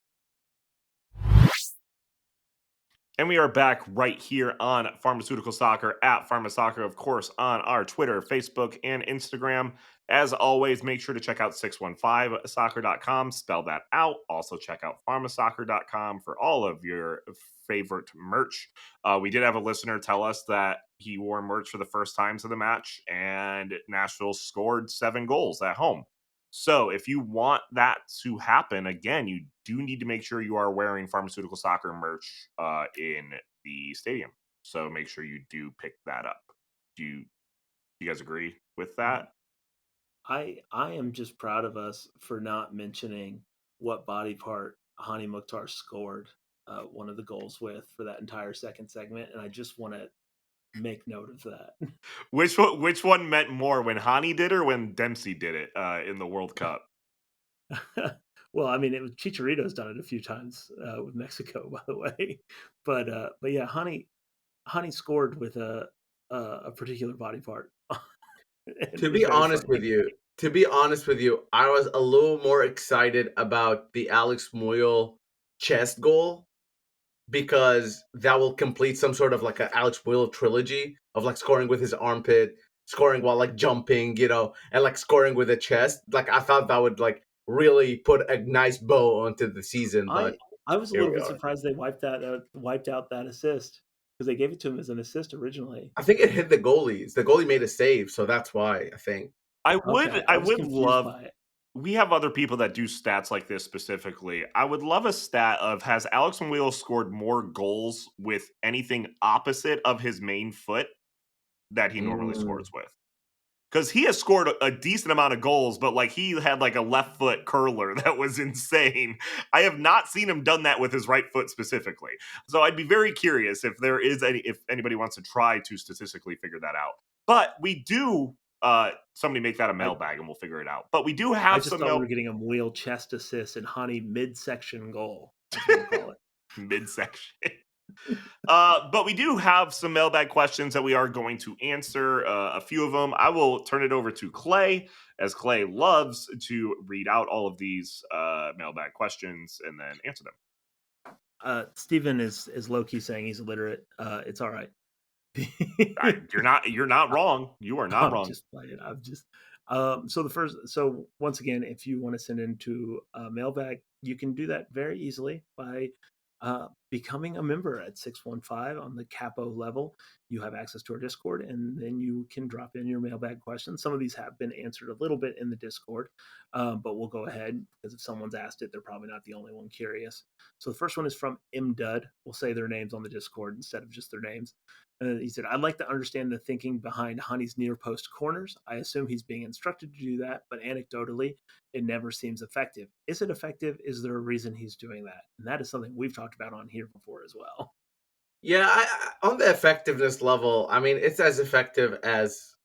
And we are back right here on Pharmaceutical Soccer at PharmaSoccer, of course, on our Twitter, Facebook, and Instagram. As always, make sure to check out 615soccer.com, spell that out. Also, check out pharmasoccer.com for all of your favorite merch. We did have a listener tell us that he wore merch for the first times of the match, and Nashville scored 7 goals at home. So if you want that to happen, again, you do need to make sure you are wearing Pharmaceutical Soccer merch in the stadium. So make sure you do pick that up. Do you guys agree with that? I am just proud of us for not mentioning what body part Hani Mukhtar scored one of the goals with for that entire second segment, and I just want to make note of that. Which one meant more, when Hani did or when Dempsey did it in the World Cup? Well, I mean, Chicharito's done it a few times with Mexico, by the way. But yeah, Hani scored with a particular body part. To be honest with you, I was a little more excited about the Alex Muyl chest goal because that will complete some sort of like an Alex Muyl trilogy of like scoring with his armpit, scoring while like jumping, and like scoring with a chest. Like I thought that would like really put a nice bow onto the season, but I was a here little we bit are. surprised they wiped out that assist because they gave it to him as an assist originally. I think it hit the goalies. The goalie made a save, so that's why I think. Okay, I I was would confused love. by it. We have other people that do stats like this specifically. I would love a stat of, has Alex Muyl scored more goals with anything opposite of his main foot that he normally Mm. scores with? Because he has scored a decent amount of goals, but like he had like a left foot curler that was insane. I have not seen him done that with his right foot specifically. So I'd be very curious if anybody wants to try to statistically figure that out. But we do. Somebody make that a I mailbag and we'll figure it out. But we do I have just some thought we were getting a wheel chest assist and Hani midsection goal. That's what we'll call it. midsection. But we do have some mailbag questions that we are going to answer. A few of them. I will turn it over to Clay, as Clay loves to read out all of these mailbag questions and then answer them. Steven is low key saying he's illiterate. It's all right. You're not wrong. You are not I'm wrong. just playing. I'm just so once again, if you want to send into a mailbag, you can do that very easily by becoming a member at 615 on the capo level. You have access to our Discord, and then you can drop in your mailbag questions. Some of these have been answered a little bit in the Discord, but we'll go ahead because if someone's asked it, they're probably not the only one curious. So the first one is from MDud. We'll say their names on the Discord instead of just their names. He said, I'd like to understand the thinking behind Honey's near post corners. I assume he's being instructed to do that, but anecdotally, it never seems effective. Is it effective? Is there a reason he's doing that? And that is something we've talked about on here before as well. Yeah, on the effectiveness level, I mean, it's as effective as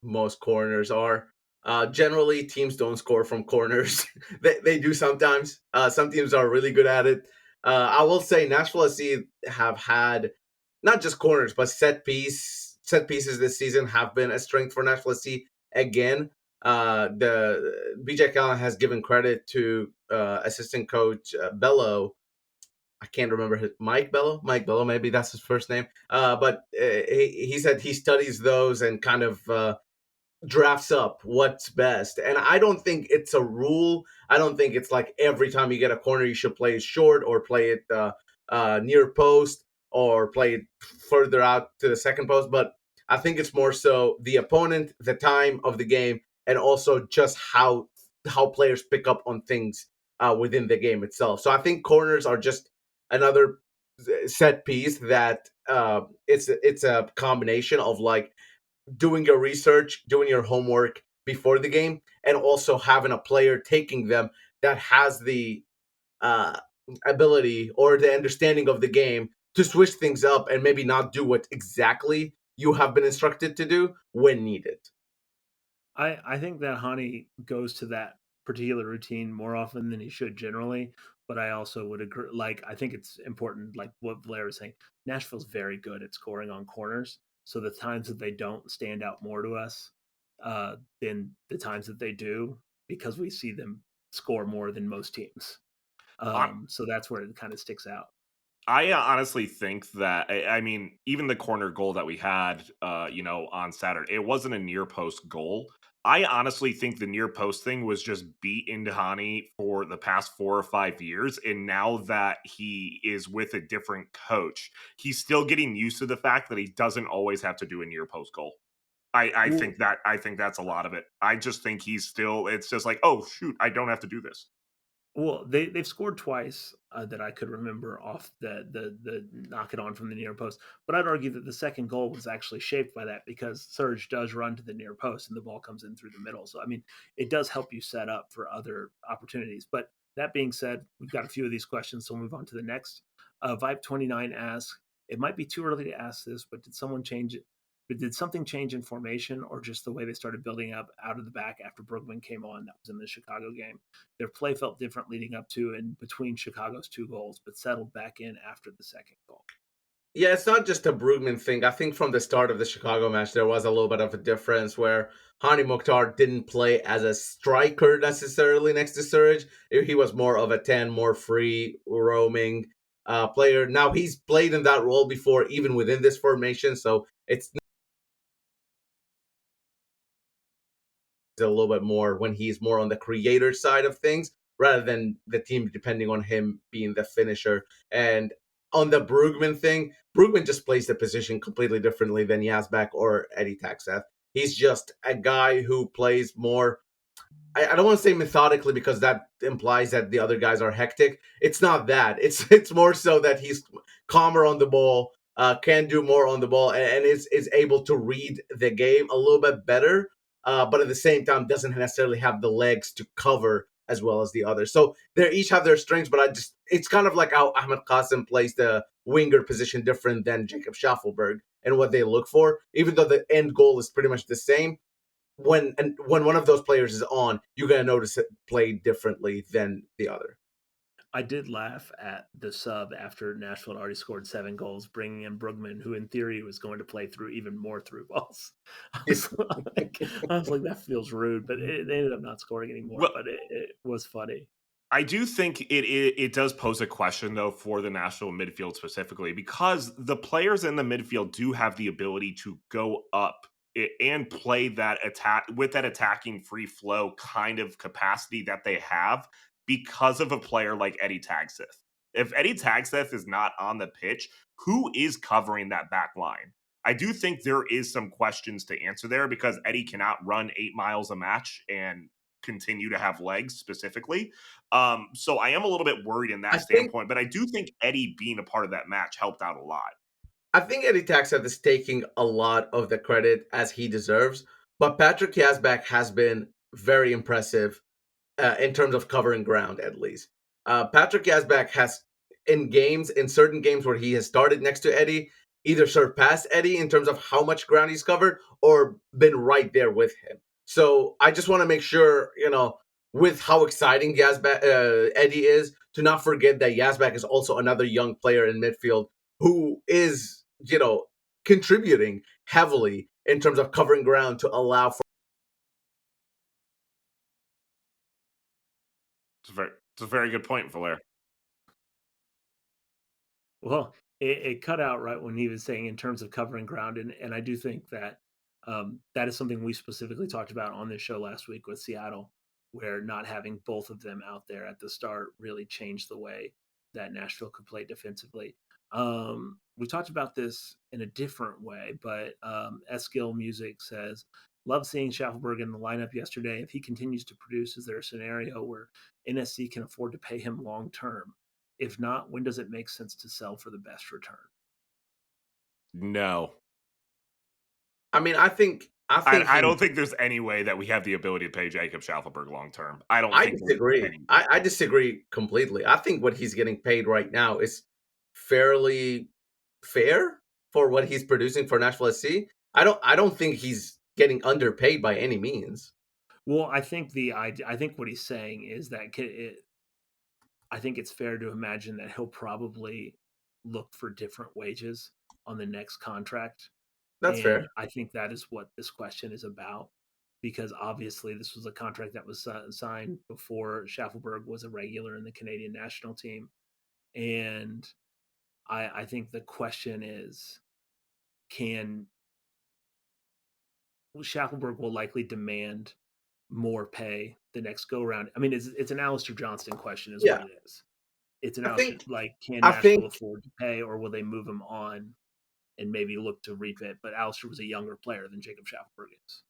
most corners are. Generally, teams don't score from corners. They do sometimes. Some teams are really good at it. I will say Nashville SC have had not just corners, but set pieces this season have been a strength for Nashville SC again. The BJ Callen has given credit to assistant coach Bello. I can't remember his Mike Bello. Mike Bello, maybe that's his first name. But he said he studies those and kind of drafts up what's best. And I don't think it's a rule. I don't think it's like every time you get a corner, you should play it short or play it near post or play it further out to the second post. But I think it's more so the opponent, the time of the game, and also just how players pick up on things within the game itself. So I think corners are just another set piece that it's a combination of like doing your research, doing your homework before the game, and also having a player taking them that has the uh, ability or the understanding of the game to switch things up and maybe not do what exactly you have been instructed to do when needed. I think that Hani goes to that particular routine more often than he should generally. But I also would agree. Like, I think it's important, like what Blair was saying. Nashville's very good at scoring on corners. So the times that they don't stand out more to us than the times that they do, because we see them score more than most teams. So that's where it kind of sticks out. I honestly think that I mean, even the corner goal that we had, on Saturday, it wasn't a near post goal. I honestly think the near post thing was just beat into Hani for the past 4 or 5 years, and now that he is with a different coach, he's still getting used to the fact that he doesn't always have to do a near post goal. Well, I think that's a lot of it. I just think he's still. It's just like, oh shoot, I don't have to do this. Well, they've scored twice that I could remember off the knock it on from the near post. But I'd argue that the second goal was actually shaped by that because Surridge does run to the near post and the ball comes in through the middle. So I mean, it does help you set up for other opportunities. But that being said, we've got a few of these questions, so we'll move on to the next. Vibe29 asks, "It might be too early to ask this, but did someone change it? But did something change in formation or just the way they started building up out of the back after Brugman came on? That was in the Chicago game. Their play felt different leading up to and between Chicago's two goals, but settled back in after the second goal." Yeah, it's not just a Brugman thing. I think from the start of the Chicago match, there was a little bit of a difference where Hani Mukhtar didn't play as a striker necessarily next to Surridge. He was more of a 10, more free roaming player. Now, he's played in that role before, even within this formation, so it's a little bit more when he's more on the creator side of things rather than the team depending on him being the finisher. And on the Brugman thing, Brugman just plays the position completely differently than Yazbek or Eddie Taxeth. He's just a guy who plays more. I don't want to say methodically because that implies that the other guys are hectic. It's not that. It's more so that he's calmer on the ball, can do more on the ball, and is able to read the game a little bit better. But at the same time, doesn't necessarily have the legs to cover as well as the others. So they each have their strengths, but it's kind of like how Ahmed Qasim plays the winger position different than Jacob Schaffelberg and what they look for. Even though the end goal is pretty much the same, when one of those players is on, you're gonna notice it play differently than the other. I did laugh at the sub after Nashville had already scored 7 goals, bringing in Brugman, who in theory was going to play through even more through balls. I was like, that feels rude, but they ended up not scoring anymore. Well, But it was funny. I do think it does pose a question though for the national midfield specifically because the players in the midfield do have the ability to go up and play that attack with that attacking free flow kind of capacity that they have because of a player like Eddie Tagseth. If Eddie Tagstaff is not on the pitch, who is covering that back line? I do think there is some questions to answer there because Eddie cannot run 8 miles a match and continue to have legs specifically. So I am a little bit worried in I that think standpoint, but I do think Eddie being a part of that match helped out a lot. I think Eddie Taxat is taking a lot of the credit as he deserves, but Patrick Yazbek has been very impressive in terms of covering ground, at least. Patrick Yazbek has, in certain games where he has started next to Eddie, either surpassed Eddie in terms of how much ground he's covered or been right there with him. So I just want to make sure, with how exciting Eddie is, to not forget that Yazbek is also another young player in midfield who is, contributing heavily in terms of covering ground to allow for. It's a very good point, Valer. Well, it cut out right when he was saying in terms of covering ground, and I do think that that is something we specifically talked about on this show last week with Seattle, where not having both of them out there at the start really changed the way that Nashville could play defensively. We talked about this in a different way, but Eskil Music says, "Love seeing Schaffelberg in the lineup yesterday. If he continues to produce, is there a scenario where NSC can afford to pay him long term? If not, when does it make sense to sell for the best return?" No. I mean, I think I he don't think there's any way that we have the ability to pay Jacob Schaffelberg long term. I don't I think there's disagree. any. I disagree completely. I think what he's getting paid right now is fairly fair for what he's producing for Nashville SC. I don't think he's getting underpaid by any means. Well, I think what he's saying is that I think it's fair to imagine that he'll probably look for different wages on the next contract. That's And fair. I think that is what this question is about, because obviously this was a contract that was signed before Schaffelberg was a regular in the Canadian national team. And I think the question is, can Schaffelberg will likely demand more pay the next go around. I mean, it's an Alistair Johnston question, is what Yeah. it is. It's an I Alistair, think like, can I Nashville think afford to pay, or will they move him on and maybe look to reap it? But Alistair was a younger player than Jacob Schaffelberg is.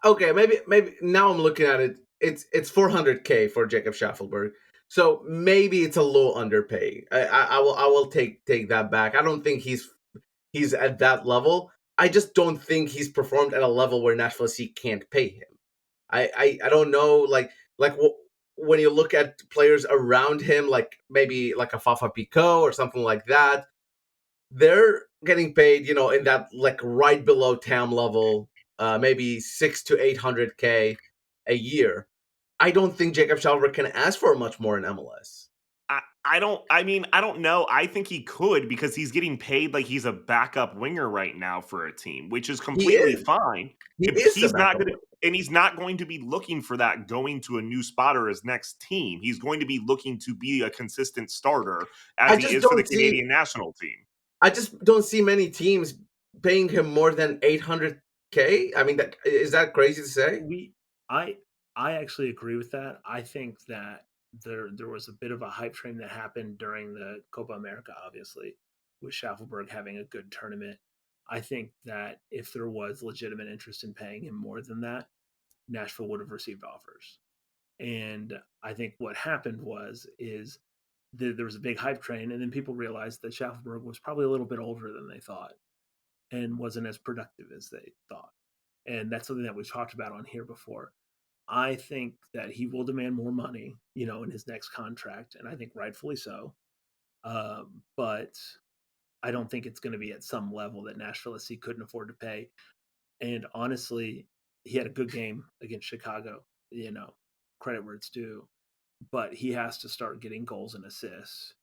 okay, maybe now I'm looking at it. It's 400K for Jacob Schaffelberg. So maybe it's a little underpaid. I will take that back. I don't think he's at that level. I just don't think he's performed at a level where Nashville SC can't pay him. I don't know, when you look at players around him, like maybe like a Fafa Pico or something like that, they're getting paid, in that, like, right below TAM level, maybe 6 to 800K a year. I don't think Jacob Schalver can ask for much more in MLS. I don't know. I think he could because he's getting paid like he's a backup winger right now for a team, which is He completely is. fine. He If is the he's not backup gonna player. and he's not going to be looking for that going to a new spot or his next team. He's going to be looking to be a consistent starter as I he just is for the don't see. Canadian national team. I just don't see many teams paying him more than 800K. I mean, is that crazy to say? We, I, I actually agree with that. I think that there was a bit of a hype train that happened during the Copa America, obviously, with Schaffelberg having a good tournament. I think that if there was legitimate interest in paying him more than that, Nashville would have received offers. And I think what happened is there was a big hype train, and then people realized that Schaffelberg was probably a little bit older than they thought and wasn't as productive as they thought. And that's something that we've talked about on here before. I think that he will demand more money, in his next contract, and I think rightfully so. But I don't think it's going to be at some level that Nashville SC couldn't afford to pay. And honestly, he had a good game against Chicago. Credit where it's due, but he has to start getting goals and assists,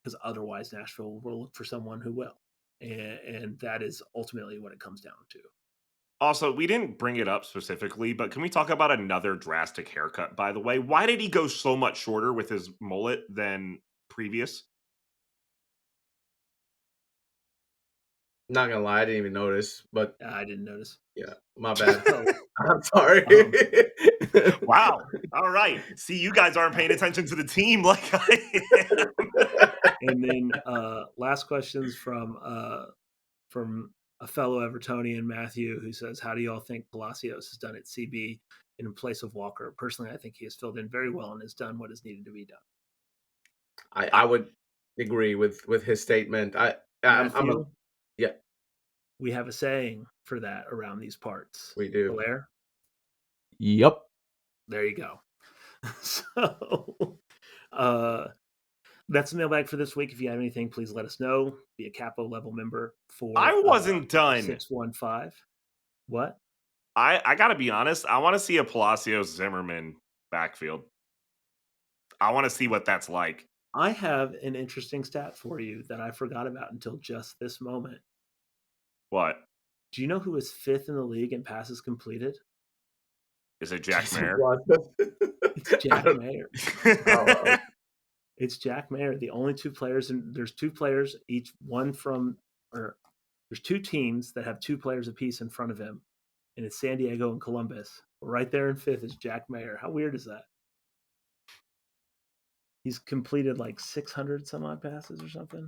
because otherwise Nashville will look for someone who will. And that is ultimately what it comes down to. Also, we didn't bring it up specifically, but can we talk about another drastic haircut, by the way? Why did he go so much shorter with his mullet than previous? Not gonna lie, I didn't even notice, but I didn't notice. yeah, my bad. So, I'm sorry. um, Wow. All right. See, you guys aren't paying attention to the team like I am. and then last questions from a fellow Evertonian, Matthew, who says, "How do y'all think Palacios has done at CB in place of Walker? Personally, I think he has filled in very well and has done what is needed to be done." I would agree with his statement. I'm a Matthew, yeah, we have a saying for that around these parts. we do. Blair, Yep. there you go. So that's the mailbag for this week. If you have anything, please let us know. Be a capo level member for I wasn't done. 615. What? I gotta be honest. I want to see a Palacios Zimmerman backfield. I want to see what that's like. I have an interesting stat for you that I forgot about until just this moment. What Do you know who is fifth in the league in passes completed? is it, Jack Jesus, Mayer? what? It's I Jack don't. Mayer. Oh, It's Jack Mayer. The only two players, and there's two players, each one from, or there's two teams that have two players apiece in front of him, and it's San Diego and Columbus. Right there in fifth is Jack Mayer. How weird is that? He's completed like 600 some odd passes or something.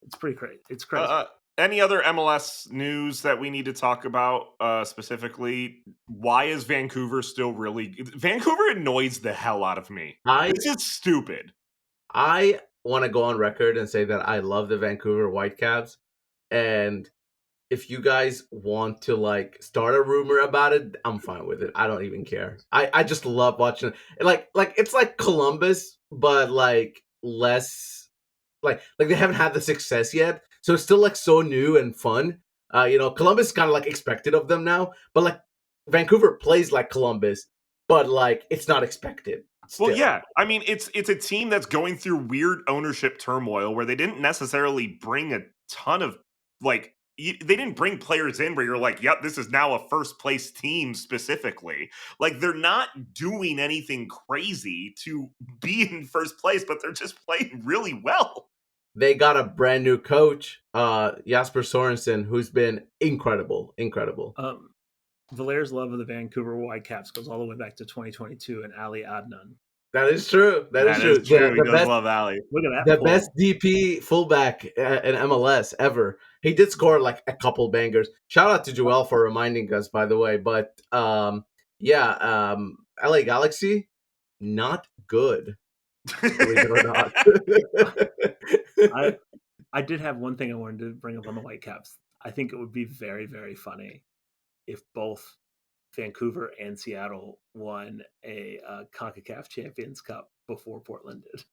It's pretty crazy. It's crazy. Any other MLS news that we need to talk about specifically? Why is Vancouver still really? Vancouver annoys the hell out of me. I This is stupid. I want to go on record and say that I love the Vancouver Whitecaps, and if you guys want to like start a rumor about it, I'm fine with it. I don't even care. I just love watching it. Like it's like Columbus, but like less like they haven't had the success yet. So it's still like so new and fun. Columbus is kind of like expected of them now, but like Vancouver plays like Columbus, but like it's not expected Well, still. yeah. I mean, it's a team that's going through weird ownership turmoil where they didn't necessarily bring a ton of like they didn't bring players in where you're like, yep, this is now a first place team specifically. Like they're not doing anything crazy to be in first place, but they're just playing really well. They got a brand new coach, Jasper Sorensen, who's been incredible, incredible. Valaire's love of the Vancouver Whitecaps goes all the way back to 2022 and Ali Adnan. That is true. That is That true. is true. He The does best, love Ali. Look at that the pull. best DP fullback in MLS ever. He did score like a couple bangers. Shout out to Joel for reminding us, by the way. But LA Galaxy, not good. Believe it or not. I did have one thing I wanted to bring up on the Whitecaps. I think it would be very, very funny if both Vancouver and Seattle won a CONCACAF Champions Cup before Portland did.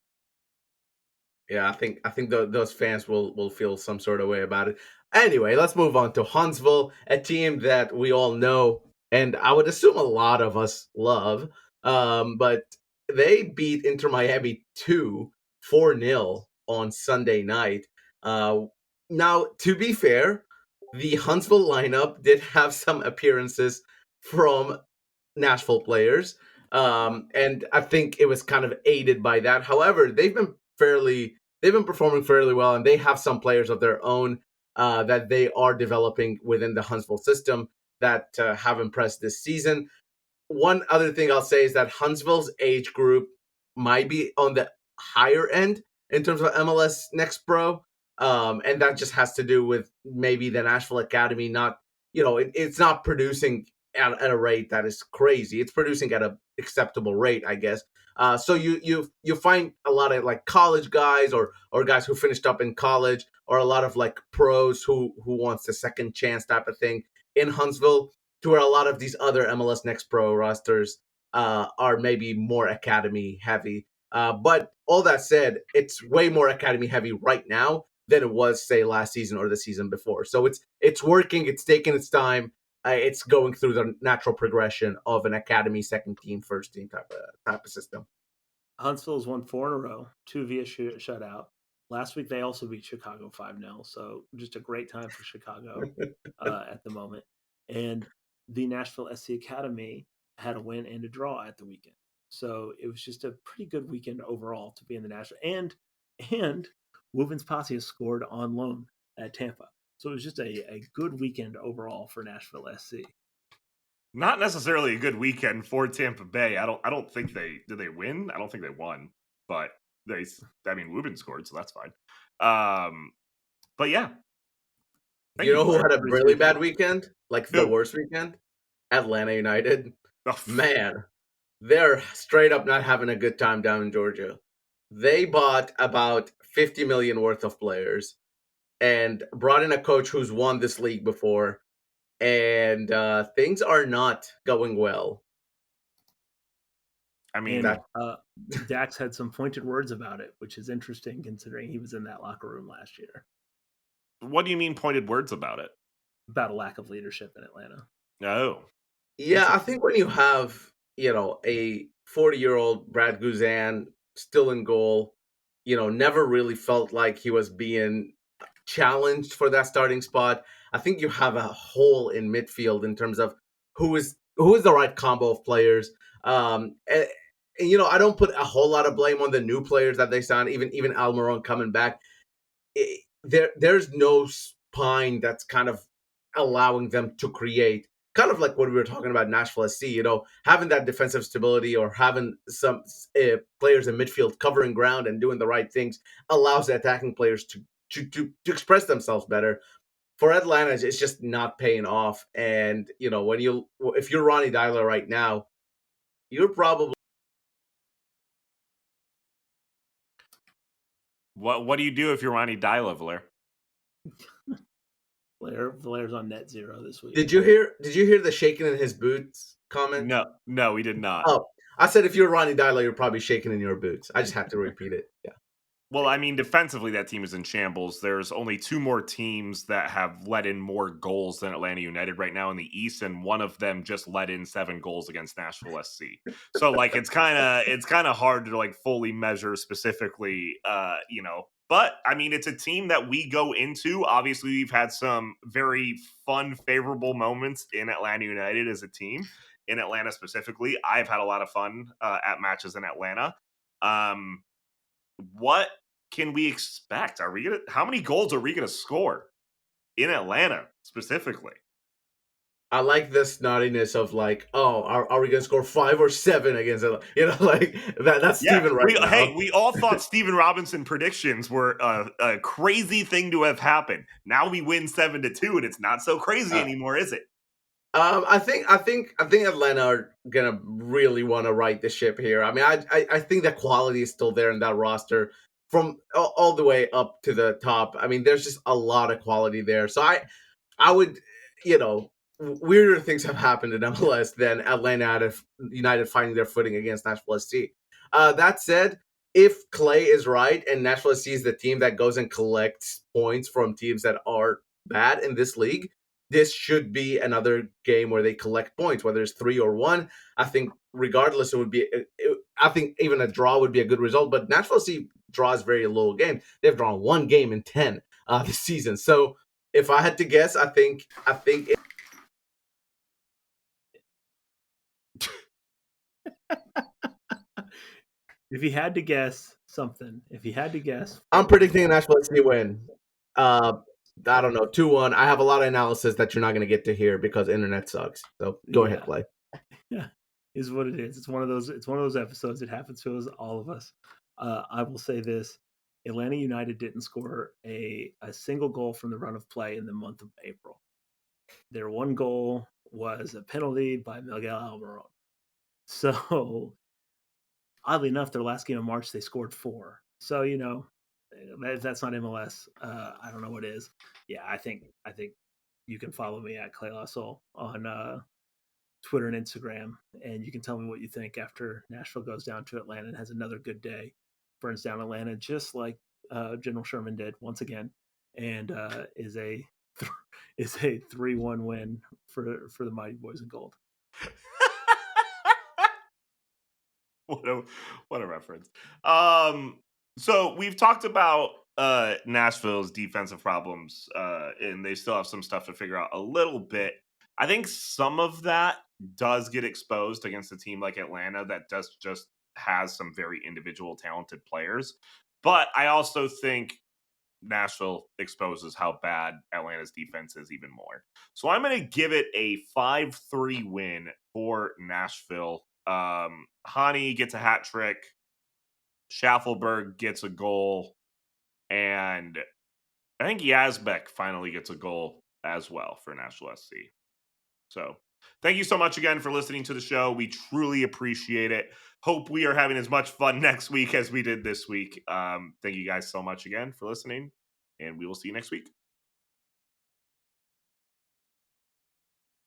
Yeah, I think those fans will feel some sort of way about it. Anyway, let's move on to Huntsville, a team that we all know, and I would assume a lot of us love. But they beat Inter Miami 4-0 on Sunday night. Now, to be fair, the Huntsville lineup did have some appearances from Nashville players. And I think it was kind of aided by that. However, they've been performing fairly well, and they have some players of their own that they are developing within the Huntsville system that have impressed this season. One other thing I'll say is that Huntsville's age group might be on the higher end in terms of MLS Next Pro. And that just has to do with maybe the Nashville Academy not, it's not producing at a rate that is crazy. It's producing at an acceptable rate, I guess. So you find a lot of like college guys or guys who finished up in college or a lot of like pros who wants a second chance type of thing in Huntsville, to where a lot of these other MLS Next Pro rosters are maybe more academy heavy. But all that said, it's way more academy heavy right now than it was, say, last season or the season before. So it's working. It's taking its time. It's going through the natural progression of an academy second team, first team type of system. Huntsville's won 4 in a row, 2 via shutout. Last week, they also beat Chicago 5-0. So just a great time for Chicago at the moment. And the Nashville SC Academy had a win and a draw at the weekend. So it was just a pretty good weekend overall to be in the Nashville. And Woven's Posse has scored on loan at Tampa. So it was just a good weekend overall for Nashville SC. Not necessarily a good weekend for Tampa Bay. I don't think they win. I don't think they won, but I mean, Wubin scored, so that's fine. But yeah, thank You you, know who Blair. had a Pretty really sweet bad game. weekend? Like the Who? worst weekend? Atlanta United. Oh, Man, they're straight up not having a good time down in Georgia. They bought about 50 million worth of players and brought in a coach who's won this league before, and things are not going well. I mean, And That Dax had some pointed words about it, which is interesting considering he was in that locker room last year what do you mean pointed words about it? about a lack of leadership in Atlanta. No. Yeah, I think when you have, a 40-year-old Brad Guzan still in goal, never really felt like he was being challenged for that starting spot. I think you have a hole in midfield in terms of who is the right combo of players. And I don't put a whole lot of blame on the new players that they signed, even Almiron coming back. There's no spine that's kind of allowing them to create, kind of like what we were talking about Nashville SC, having that defensive stability or having some players in midfield covering ground and doing the right things allows the attacking players to express themselves better. For Atlanta, it's just not paying off. And if you're Ronnie Dyler right now, you're probably What do you do if you're Ronnie Dyleveler? Valaire's on net zero this week. Did you hear the shaking in his boots comment? No, we did not. Oh, I said if you're Ronnie Dyler, you're probably shaking in your boots. I just have to repeat it. Yeah. Well, I mean, defensively, that team is in shambles. There's only two more teams that have let in more goals than Atlanta United right now in the East, and one of them just let in 7 goals against Nashville SC. So, like, it's kind of hard to like fully measure specifically, But I mean, it's a team that we go into. Obviously, we've had some very fun, favorable moments in Atlanta United as a team. In Atlanta specifically, I've had a lot of fun at matches in Atlanta. What can we expect? How many goals are we gonna score in Atlanta specifically? I like the snottiness of like, oh, are we gonna score 5 or 7 against it? Like that's Yeah, Steven right now. we all thought Steven Robinson predictions were a crazy thing to have happened. Now we win 7-2, and it's not so crazy Uh, anymore, is it? I think Atlanta are gonna really want to right the ship here. I mean, I think the quality is still there in that roster from all the way up to the top. I mean, there's just a lot of quality there. So I would, weirder things have happened in MLS than Atlanta United finding their footing against Nashville SC. That said, if Clay is right and Nashville SC is the team that goes and collects points from teams that are bad in this league, this should be another game where they collect points, whether it's 3 or 1. I think regardless, I think even a draw would be a good result. But Nashville SC draws very little game. They've drawn 1 game in 10 this season. So if I had to guess, I think If he had to guess something, if he had to guess I'm what would predicting a Nashville SC win. Uh, I don't know, 2-1. I have a lot of analysis that you're not going to get to hear because internet sucks. So go ahead, yeah. Clay. Yeah, is what it is. It's one of those. It's one of those episodes. It happens to us, all of us. I will say this: Atlanta United didn't score a single goal from the run of play in the month of April. Their one goal was a penalty by Miguel Almiron. So oddly enough, their last game of March they scored 4. So that's not MLS. I don't know what is. Yeah, I think you can follow me at Clay Lassol on Twitter and Instagram, and you can tell me what you think after Nashville goes down to Atlanta and has another good day, burns down Atlanta just like General Sherman did once again, and is a 3-1 win for the Mighty Boys in Gold. what a what a reference. So we've talked about Nashville's defensive problems, and they still have some stuff to figure out a little bit. I think some of that does get exposed against a team like Atlanta that does just has some very individual talented players. But I also think Nashville exposes how bad Atlanta's defense is even more. So I'm going to give it a 5-3 win for Nashville. Hani gets a hat trick. Schaffelberg gets a goal. And I think Yazbek finally gets a goal as well for Nashville SC. So thank you so much again for listening to the show. We truly appreciate it. Hope we are having as much fun next week as we did this week. Thank you guys so much again for listening, and we will see you next week.